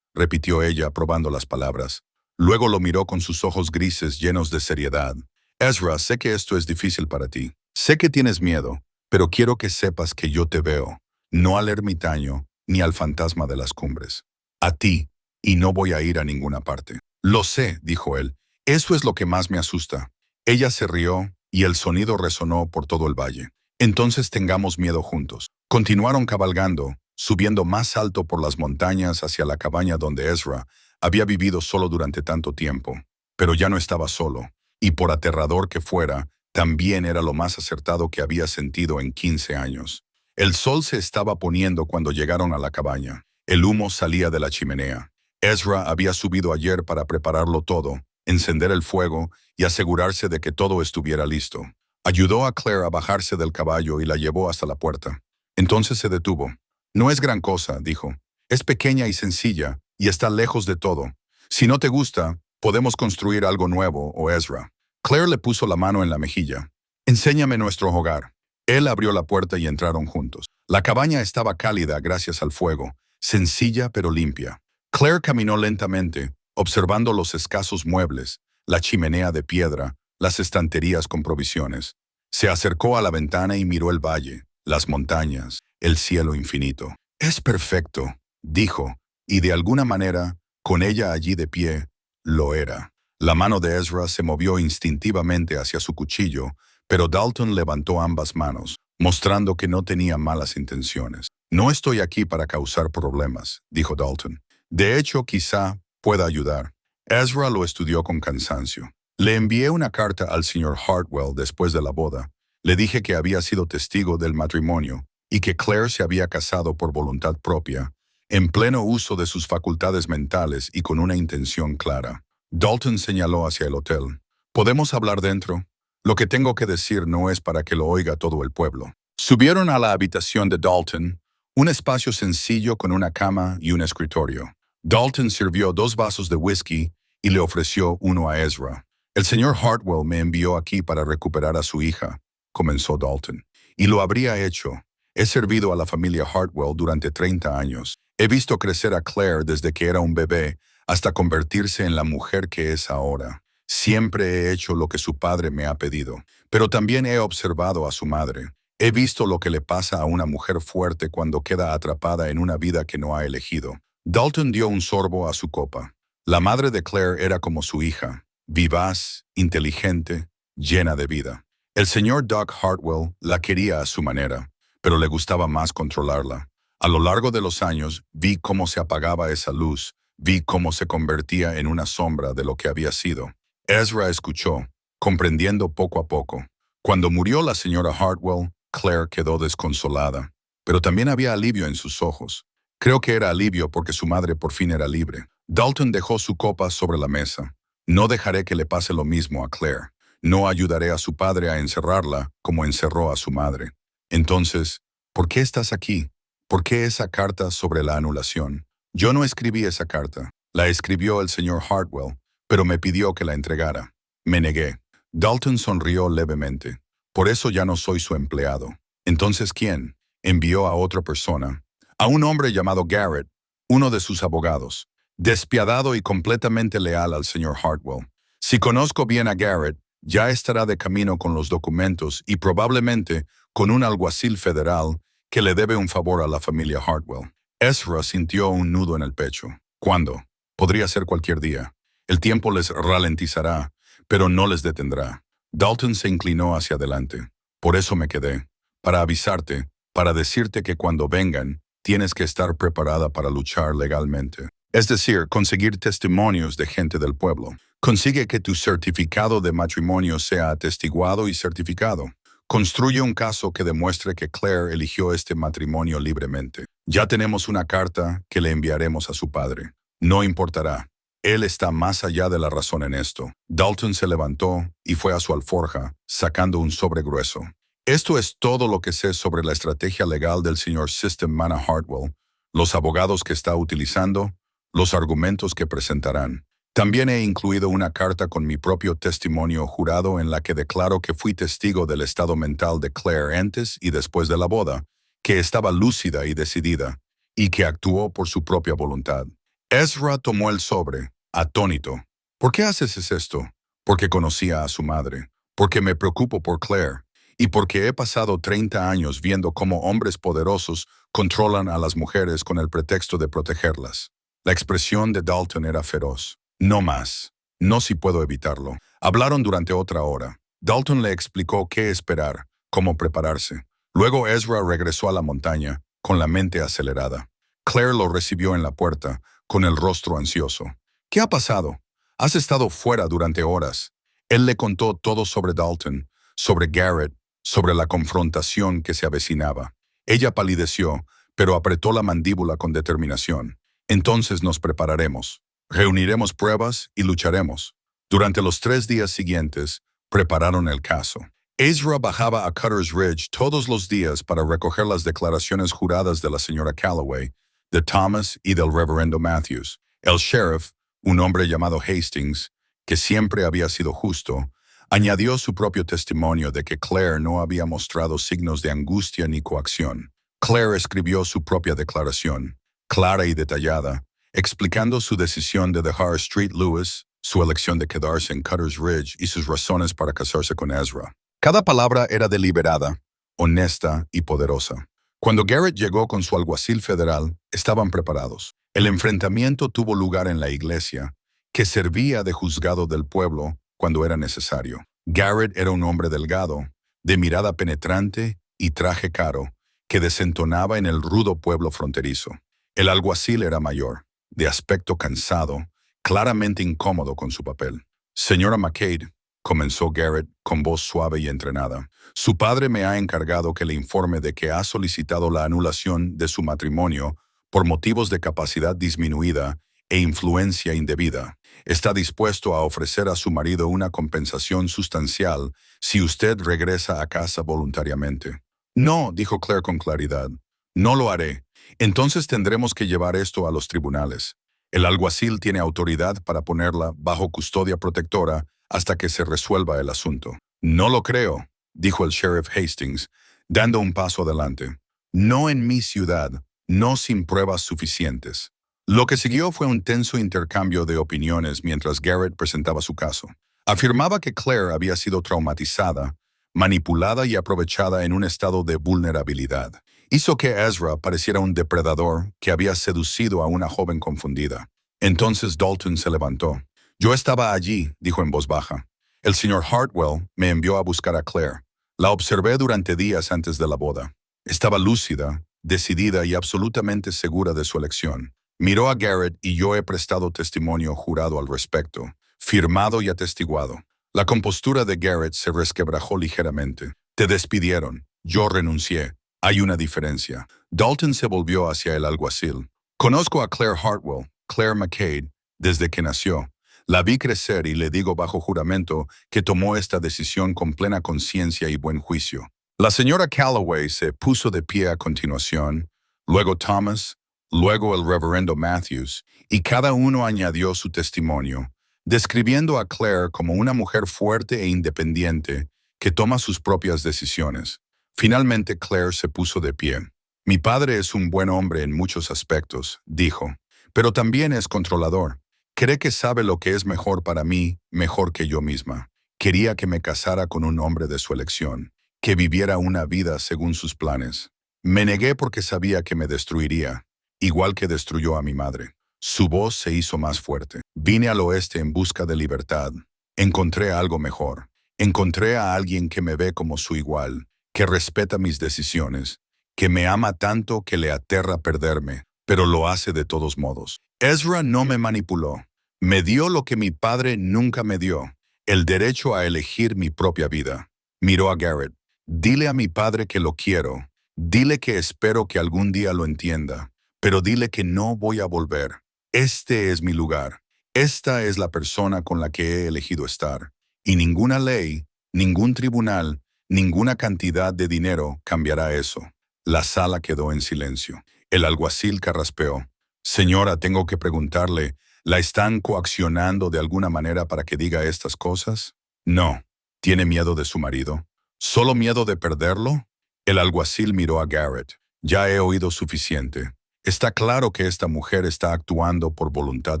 repitió ella, probando las palabras. Luego lo miró con sus ojos grises llenos de seriedad. Ezra, sé que esto es difícil para ti. Sé que tienes miedo, pero quiero que sepas que yo te veo, no al ermitaño ni al fantasma de las cumbres. A ti, y no voy a ir a ninguna parte. Lo sé, dijo él. Eso es lo que más me asusta. Ella se rió y el sonido resonó por todo el valle. Entonces tengamos miedo juntos. Continuaron cabalgando, subiendo más alto por las montañas hacia la cabaña donde Ezra había vivido solo durante tanto tiempo. Pero ya no estaba solo, y por aterrador que fuera, también era lo más acertado que había sentido en 15 años. El sol se estaba poniendo cuando llegaron a la cabaña. El humo salía de la chimenea. Ezra había subido ayer para prepararlo todo, encender el fuego y asegurarse de que todo estuviera listo. Ayudó a Claire a bajarse del caballo y la llevó hasta la puerta. Entonces se detuvo. No es gran cosa, dijo. Es pequeña y sencilla, y está lejos de todo. Si no te gusta, podemos construir algo nuevo, o Ezra. Claire le puso la mano en la mejilla. Enséñame nuestro hogar. Él abrió la puerta y entraron juntos. La cabaña estaba cálida gracias al fuego, sencilla pero limpia. Claire caminó lentamente, observando los escasos muebles, la chimenea de piedra, las estanterías con provisiones. Se acercó a la ventana y miró el valle, las montañas, el cielo infinito. Es perfecto, dijo, y de alguna manera, con ella allí de pie, lo era. La mano de Ezra se movió instintivamente hacia su cuchillo, pero Dalton levantó ambas manos, mostrando que no tenía malas intenciones. No estoy aquí para causar problemas, dijo Dalton. De hecho, quizá pueda ayudar. Ezra lo estudió con cansancio. Le envié una carta al señor Hartwell después de la boda. Le dije que había sido testigo del matrimonio y que Claire se había casado por voluntad propia, en pleno uso de sus facultades mentales y con una intención clara. Dalton señaló hacia el hotel. ¿Podemos hablar dentro? Lo que tengo que decir no es para que lo oiga todo el pueblo. Subieron a la habitación de Dalton, un espacio sencillo con una cama y un escritorio. Dalton sirvió 2 vasos de whisky y le ofreció uno a Ezra. El señor Hartwell me envió aquí para recuperar a su hija, comenzó Dalton. Y lo habría hecho. He servido a la familia Hartwell durante 30 años. He visto crecer a Claire desde que era un bebé hasta convertirse en la mujer que es ahora. Siempre he hecho lo que su padre me ha pedido, pero también he observado a su madre. He visto lo que le pasa a una mujer fuerte cuando queda atrapada en una vida que no ha elegido. Dalton dio un sorbo a su copa. La madre de Claire era como su hija, vivaz, inteligente, llena de vida. El señor Doc Hartwell la quería a su manera, pero le gustaba más controlarla. A lo largo de los años, vi cómo se apagaba esa luz, vi cómo se convertía en una sombra de lo que había sido. Ezra escuchó, comprendiendo poco a poco. Cuando murió la señora Hartwell, Claire quedó desconsolada, pero también había alivio en sus ojos. Creo que era alivio porque su madre por fin era libre. Dalton dejó su copa sobre la mesa. No dejaré que le pase lo mismo a Claire. No ayudaré a su padre a encerrarla como encerró a su madre. Entonces, ¿por qué estás aquí? ¿Por qué esa carta sobre la anulación? Yo no escribí esa carta. La escribió el señor Hartwell, pero me pidió que la entregara. Me negué. Dalton sonrió levemente. Por eso ya no soy su empleado. Entonces, ¿quién? Envió a otra persona. A un hombre llamado Garrett, uno de sus abogados. Despiadado y completamente leal al señor Hartwell. Si conozco bien a Garrett, ya estará de camino con los documentos y probablemente con un alguacil federal que le debe un favor a la familia Hartwell. Ezra sintió un nudo en el pecho. ¿Cuándo? Podría ser cualquier día. El tiempo les ralentizará, pero no les detendrá. Dalton se inclinó hacia adelante. Por eso me quedé. Para avisarte, para decirte que cuando vengan, tienes que estar preparada para luchar legalmente. Es decir, conseguir testimonios de gente del pueblo. Consigue que tu certificado de matrimonio sea atestiguado y certificado. Construye un caso que demuestre que Claire eligió este matrimonio libremente. Ya tenemos una carta que le enviaremos a su padre. No importará. Él está más allá de la razón en esto. Dalton se levantó y fue a su alforja, sacando un sobre grueso. Esto es todo lo que sé sobre la estrategia legal del señor System Mana Hartwell, los abogados que está utilizando, los argumentos que presentarán. También he incluido una carta con mi propio testimonio jurado en la que declaro que fui testigo del estado mental de Claire antes y después de la boda, que estaba lúcida y decidida, y que actuó por su propia voluntad. Ezra tomó el sobre, atónito. ¿Por qué haces esto? Porque conocía a su madre, porque me preocupo por Claire, y porque he pasado 30 años viendo cómo hombres poderosos controlan a las mujeres con el pretexto de protegerlas. La expresión de Dalton era feroz. No más. No si puedo evitarlo. Hablaron durante otra hora. Dalton le explicó qué esperar, cómo prepararse. Luego Ezra regresó a la montaña, con la mente acelerada. Claire lo recibió en la puerta, con el rostro ansioso. ¿Qué ha pasado? Has estado fuera durante horas. Él le contó todo sobre Dalton, sobre Garrett, sobre la confrontación que se avecinaba. Ella palideció, pero apretó la mandíbula con determinación. Entonces nos prepararemos. Reuniremos pruebas y lucharemos. Durante los 3 días siguientes, prepararon el caso. Ezra bajaba a Cutter's Ridge todos los días para recoger las declaraciones juradas de la señora Calloway, de Thomas y del reverendo Matthews. El sheriff, un hombre llamado Hastings, que siempre había sido justo, añadió su propio testimonio de que Claire no había mostrado signos de angustia ni coacción. Claire escribió su propia declaración, clara y detallada, explicando su decisión de dejar Street Lewis, su elección de quedarse en Cutter's Ridge y sus razones para casarse con Ezra. Cada palabra era deliberada, honesta y poderosa. Cuando Garrett llegó con su alguacil federal, estaban preparados. El enfrentamiento tuvo lugar en la iglesia, que servía de juzgado del pueblo cuando era necesario. Garrett era un hombre delgado, de mirada penetrante y traje caro, que desentonaba en el rudo pueblo fronterizo. El alguacil era mayor, de aspecto cansado, claramente incómodo con su papel. Señora McCade, comenzó Garrett con voz suave y entrenada, su padre me ha encargado que le informe de que ha solicitado la anulación de su matrimonio por motivos de capacidad disminuida e influencia indebida. Está dispuesto a ofrecer a su marido una compensación sustancial si usted regresa a casa voluntariamente. No, dijo Claire con claridad, no lo haré. Entonces tendremos que llevar esto a los tribunales. El alguacil tiene autoridad para ponerla bajo custodia protectora hasta que se resuelva el asunto. No lo creo, dijo el sheriff Hastings, dando un paso adelante. No en mi ciudad, no sin pruebas suficientes. Lo que siguió fue un tenso intercambio de opiniones mientras Garrett presentaba su caso. Afirmaba que Claire había sido traumatizada, manipulada y aprovechada en un estado de vulnerabilidad. Hizo que Ezra pareciera un depredador que había seducido a una joven confundida. Entonces Dalton se levantó. Yo estaba allí, dijo en voz baja. El señor Hartwell me envió a buscar a Claire. La observé durante días antes de la boda. Estaba lúcida, decidida y absolutamente segura de su elección. Miró a Garrett y yo he prestado testimonio jurado al respecto, firmado y atestiguado. La compostura de Garrett se resquebrajó ligeramente. Te despidieron. Yo renuncié. Hay una diferencia. Dalton se volvió hacia el alguacil. Conozco a Claire Hartwell, Claire McCade, desde que nació. La vi crecer y le digo bajo juramento que tomó esta decisión con plena conciencia y buen juicio. La señora Calloway se puso de pie a continuación, luego Thomas, luego el reverendo Matthews, y cada uno añadió su testimonio, describiendo a Claire como una mujer fuerte e independiente que toma sus propias decisiones. Finalmente Claire se puso de pie. Mi padre es un buen hombre en muchos aspectos, dijo, pero también es controlador. Cree que sabe lo que es mejor para mí, mejor que yo misma. Quería que me casara con un hombre de su elección, que viviera una vida según sus planes. Me negué porque sabía que me destruiría, igual que destruyó a mi madre. Su voz se hizo más fuerte. Vine al oeste en busca de libertad. Encontré algo mejor. Encontré a alguien que me ve como su igual, que respeta mis decisiones, que me ama tanto que le aterra perderme, pero lo hace de todos modos. Ezra no me manipuló. Me dio lo que mi padre nunca me dio, el derecho a elegir mi propia vida. Miró a Garrett. Dile a mi padre que lo quiero. Dile que espero que algún día lo entienda, pero dile que no voy a volver. Este es mi lugar. Esta es la persona con la que he elegido estar. Y ninguna ley, ningún tribunal, ninguna cantidad de dinero cambiará eso. La sala quedó en silencio. El alguacil carraspeó. Señora, tengo que preguntarle, ¿la están coaccionando de alguna manera para que diga estas cosas? No. ¿Tiene miedo de su marido? ¿Solo miedo de perderlo? El alguacil miró a Garrett. Ya he oído suficiente. Está claro que esta mujer está actuando por voluntad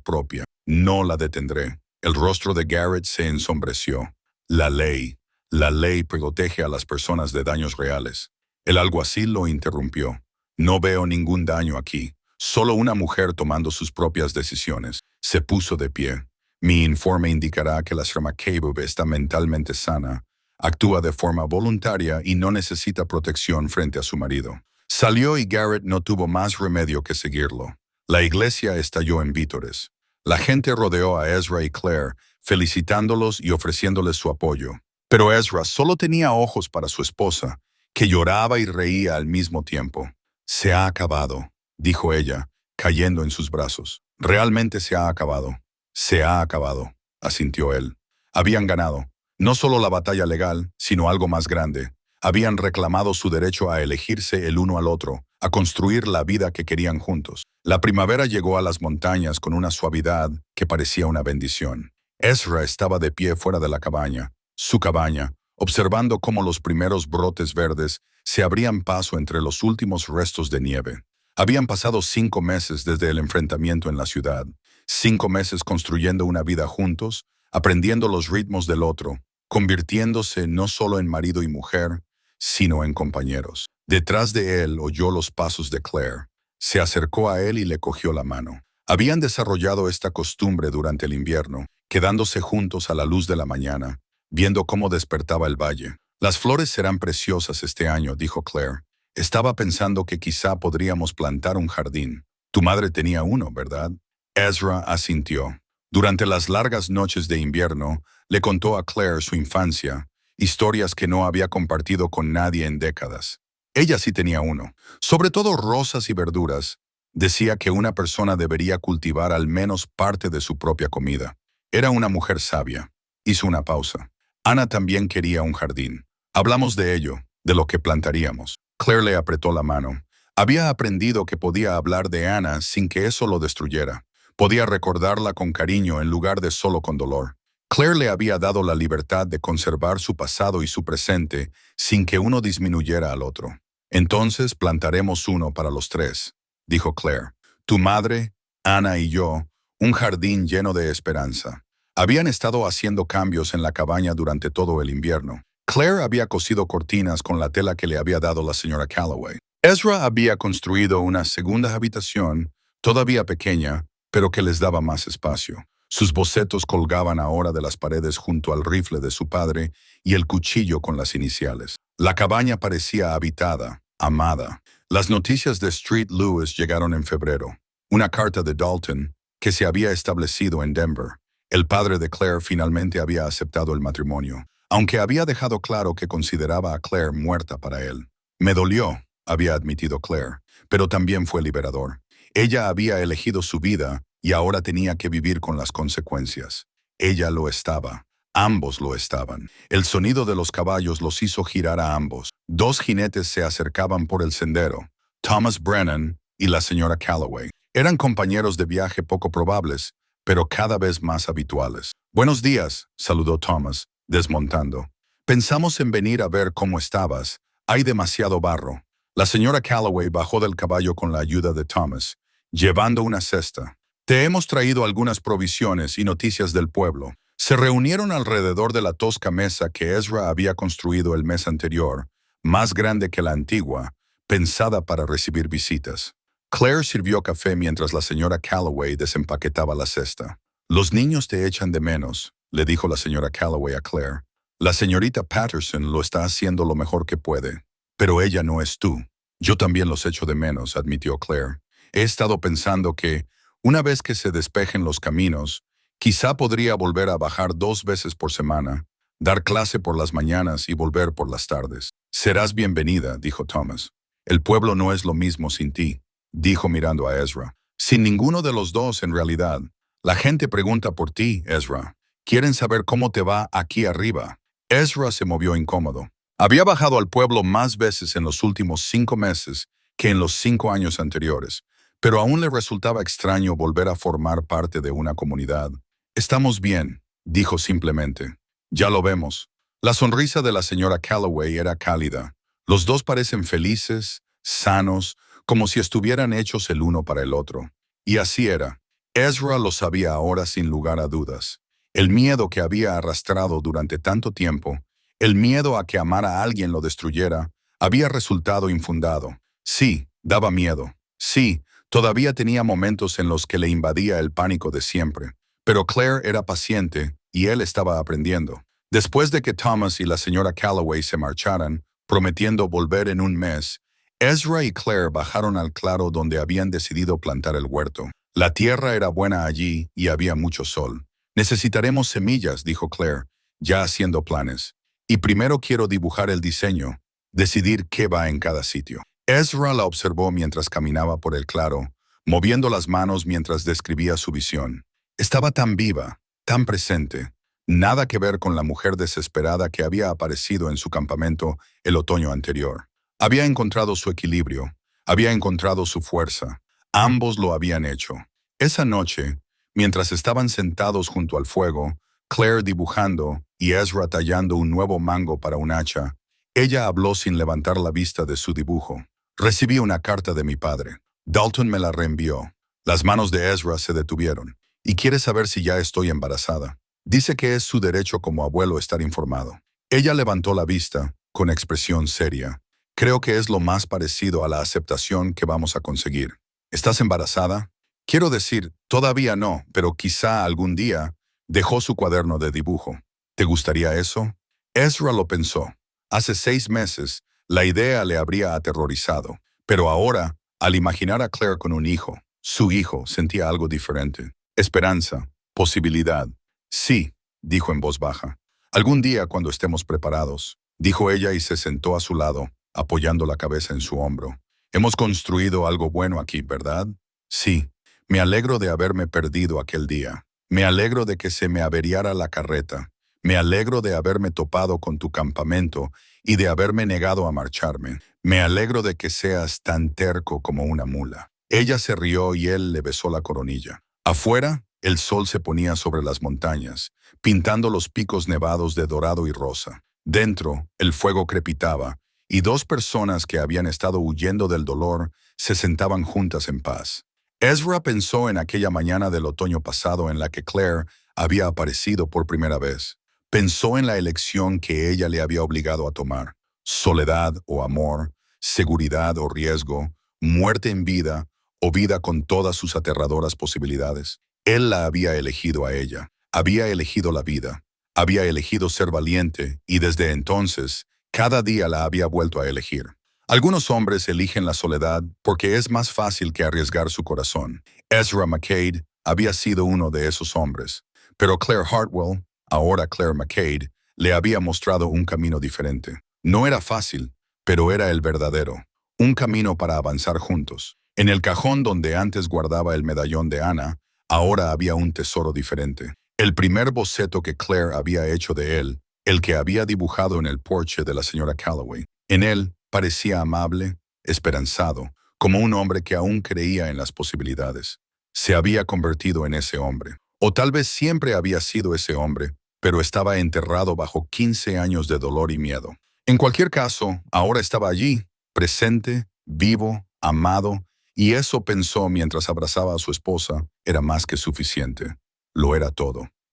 propia. No la detendré. El rostro de Garrett se ensombreció. La ley. La ley protege a las personas de daños reales. El alguacil lo interrumpió. No veo ningún daño aquí. Solo una mujer tomando sus propias decisiones. Se puso de pie. Mi informe indicará que la señora McCabe está mentalmente sana, actúa de forma voluntaria y no necesita protección frente a su marido. Salió y Garrett no tuvo más remedio que seguirlo. La iglesia estalló en vítores. La gente rodeó a Ezra y Claire, felicitándolos y ofreciéndoles su apoyo. Pero Ezra solo tenía ojos para su esposa, que lloraba y reía al mismo tiempo. Se ha acabado, dijo ella, cayendo en sus brazos. Realmente se ha acabado. Se ha acabado, asintió él. Habían ganado. No solo la batalla legal, sino algo más grande. Habían reclamado su derecho a elegirse el uno al otro, a construir la vida que querían juntos. La primavera llegó a las montañas con una suavidad que parecía una bendición. Ezra estaba de pie fuera de la cabaña, su cabaña, observando cómo los primeros brotes verdes se abrían paso entre los últimos restos de nieve. Habían pasado 5 meses desde el enfrentamiento en la ciudad, 5 meses construyendo una vida juntos, aprendiendo los ritmos del otro, convirtiéndose no solo en marido y mujer, sino en compañeros. Detrás de él oyó los pasos de Claire. Se acercó a él y le cogió la mano. Habían desarrollado esta costumbre durante el invierno, quedándose juntos a la luz de la mañana, viendo cómo despertaba el valle. Las flores serán preciosas este año, dijo Claire. Estaba pensando que quizá podríamos plantar un jardín. Tu madre tenía uno, ¿verdad? Ezra asintió. Durante las largas noches de invierno, le contó a Claire su infancia, historias que no había compartido con nadie en décadas. Ella sí tenía uno. Sobre todo rosas y verduras. Decía que una persona debería cultivar al menos parte de su propia comida. Era una mujer sabia. Hizo una pausa. Ana también quería un jardín. Hablamos de ello, de lo que plantaríamos. Claire le apretó la mano. Había aprendido que podía hablar de Ana sin que eso lo destruyera. Podía recordarla con cariño en lugar de solo con dolor. Claire le había dado la libertad de conservar su pasado y su presente sin que uno disminuyera al otro. Entonces plantaremos uno para los tres, dijo Claire. Tu madre, Ana y yo, un jardín lleno de esperanza. Habían estado haciendo cambios en la cabaña durante todo el invierno. Claire había cosido cortinas con la tela que le había dado la señora Calloway. Ezra había construido una segunda habitación, todavía pequeña, pero que les daba más espacio. Sus bocetos colgaban ahora de las paredes junto al rifle de su padre y el cuchillo con las iniciales. La cabaña parecía habitada, amada. Las noticias de Street Lewis llegaron en febrero. Una carta de Dalton, que se había establecido en Denver. El padre de Claire finalmente había aceptado el matrimonio, aunque había dejado claro que consideraba a Claire muerta para él. Me dolió, había admitido Claire, pero también fue liberador. Ella había elegido su vida y ahora tenía que vivir con las consecuencias. Ella lo estaba. Ambos lo estaban. El sonido de los caballos los hizo girar a ambos. 2 jinetes se acercaban por el sendero. Thomas Brennan y la señora Calloway. Eran compañeros de viaje poco probables, pero cada vez más habituales. Buenos días, saludó Thomas, desmontando. Pensamos en venir a ver cómo estabas. Hay demasiado barro. La señora Calloway bajó del caballo con la ayuda de Thomas, llevando una cesta. Te hemos traído algunas provisiones y noticias del pueblo. Se reunieron alrededor de la tosca mesa que Ezra había construido el mes anterior, más grande que la antigua, pensada para recibir visitas. Claire sirvió café mientras la señora Calloway desempaquetaba la cesta. Los niños te echan de menos, le dijo la señora Calloway a Claire. La señorita Patterson lo está haciendo lo mejor que puede, pero ella no es tú. Yo también los echo de menos, admitió Claire. He estado pensando que, una vez que se despejen los caminos, quizá podría volver a bajar 2 veces por semana, dar clase por las mañanas y volver por las tardes. Serás bienvenida, dijo Thomas. El pueblo no es lo mismo sin ti, dijo mirando a Ezra. Sin ninguno de los dos, en realidad. La gente pregunta por ti, Ezra. Quieren saber cómo te va aquí arriba. Ezra se movió incómodo. Había bajado al pueblo más veces en los últimos 5 meses que en los 5 años anteriores, pero aún le resultaba extraño volver a formar parte de una comunidad. Estamos bien, dijo simplemente. Ya lo vemos. La sonrisa de la señora Calloway era cálida. Los dos parecen felices, sanos, como si estuvieran hechos el uno para el otro. Y así era. Ezra lo sabía ahora sin lugar a dudas. El miedo que había arrastrado durante tanto tiempo, el miedo a que amar a alguien lo destruyera, había resultado infundado. Sí, daba miedo. Sí, todavía tenía momentos en los que le invadía el pánico de siempre. Pero Claire era paciente y él estaba aprendiendo. Después de que Thomas y la señora Calloway se marcharan, prometiendo volver en un mes, Ezra y Claire bajaron al claro donde habían decidido plantar el huerto. La tierra era buena allí y había mucho sol. Necesitaremos semillas, dijo Claire, ya haciendo planes. Y primero quiero dibujar el diseño, decidir qué va en cada sitio. Ezra la observó mientras caminaba por el claro, moviendo las manos mientras describía su visión. Estaba tan viva, tan presente, nada que ver con la mujer desesperada que había aparecido en su campamento el otoño anterior. Había encontrado su equilibrio, había encontrado su fuerza. Ambos lo habían hecho. Esa noche, mientras estaban sentados junto al fuego, Claire dibujando y Ezra tallando un nuevo mango para un hacha, ella habló sin levantar la vista de su dibujo. Recibí una carta de mi padre. Dalton me la reenvió. Las manos de Ezra se detuvieron. Y quiere saber si ya estoy embarazada. Dice que es su derecho como abuelo estar informado. Ella levantó la vista, con expresión seria. Creo que es lo más parecido a la aceptación que vamos a conseguir. ¿Estás embarazada? Quiero decir, todavía no, pero quizá algún día. Dejó su cuaderno de dibujo. ¿Te gustaría eso? Ezra lo pensó. Hace 6 meses, la idea le habría aterrorizado. Pero ahora, al imaginar a Claire con un hijo, su hijo sentía algo diferente. Esperanza, posibilidad. Sí, dijo en voz baja. Algún día cuando estemos preparados, dijo ella y se sentó a su lado, apoyando la cabeza en su hombro. Hemos construido algo bueno aquí, ¿verdad? Sí. Me alegro de haberme perdido aquel día. Me alegro de que se me averiara la carreta. Me alegro de haberme topado con tu campamento y de haberme negado a marcharme. Me alegro de que seas tan terco como una mula. Ella se rió y él le besó la coronilla. Afuera, el sol se ponía sobre las montañas, pintando los picos nevados de dorado y rosa. Dentro, el fuego crepitaba, y 2 personas que habían estado huyendo del dolor se sentaban juntas en paz. Ezra pensó en aquella mañana del otoño pasado en la que Claire había aparecido por primera vez. Pensó en la elección que ella le había obligado a tomar. Soledad o amor, seguridad o riesgo, muerte en vida o vida con todas sus aterradoras posibilidades. Él la había elegido a ella, había elegido la vida, había elegido ser valiente y desde entonces, cada día la había vuelto a elegir. Algunos hombres eligen la soledad porque es más fácil que arriesgar su corazón. Ezra McCade había sido uno de esos hombres, pero Claire Hartwell, ahora Claire McCade, le había mostrado un camino diferente. No era fácil, pero era el verdadero, un camino para avanzar juntos. En el cajón donde antes guardaba el medallón de Anna, ahora había un tesoro diferente. El primer boceto que Claire había hecho de él, el que había dibujado en el porche de la señora Calloway. En él, parecía amable, esperanzado, como un hombre que aún creía en las posibilidades. Se había convertido en ese hombre. O tal vez siempre había sido ese hombre, pero estaba enterrado bajo 15 años de dolor y miedo. En cualquier caso, ahora estaba allí, presente, vivo, amado, y eso pensó mientras abrazaba a su esposa, era más que suficiente. Lo era todo.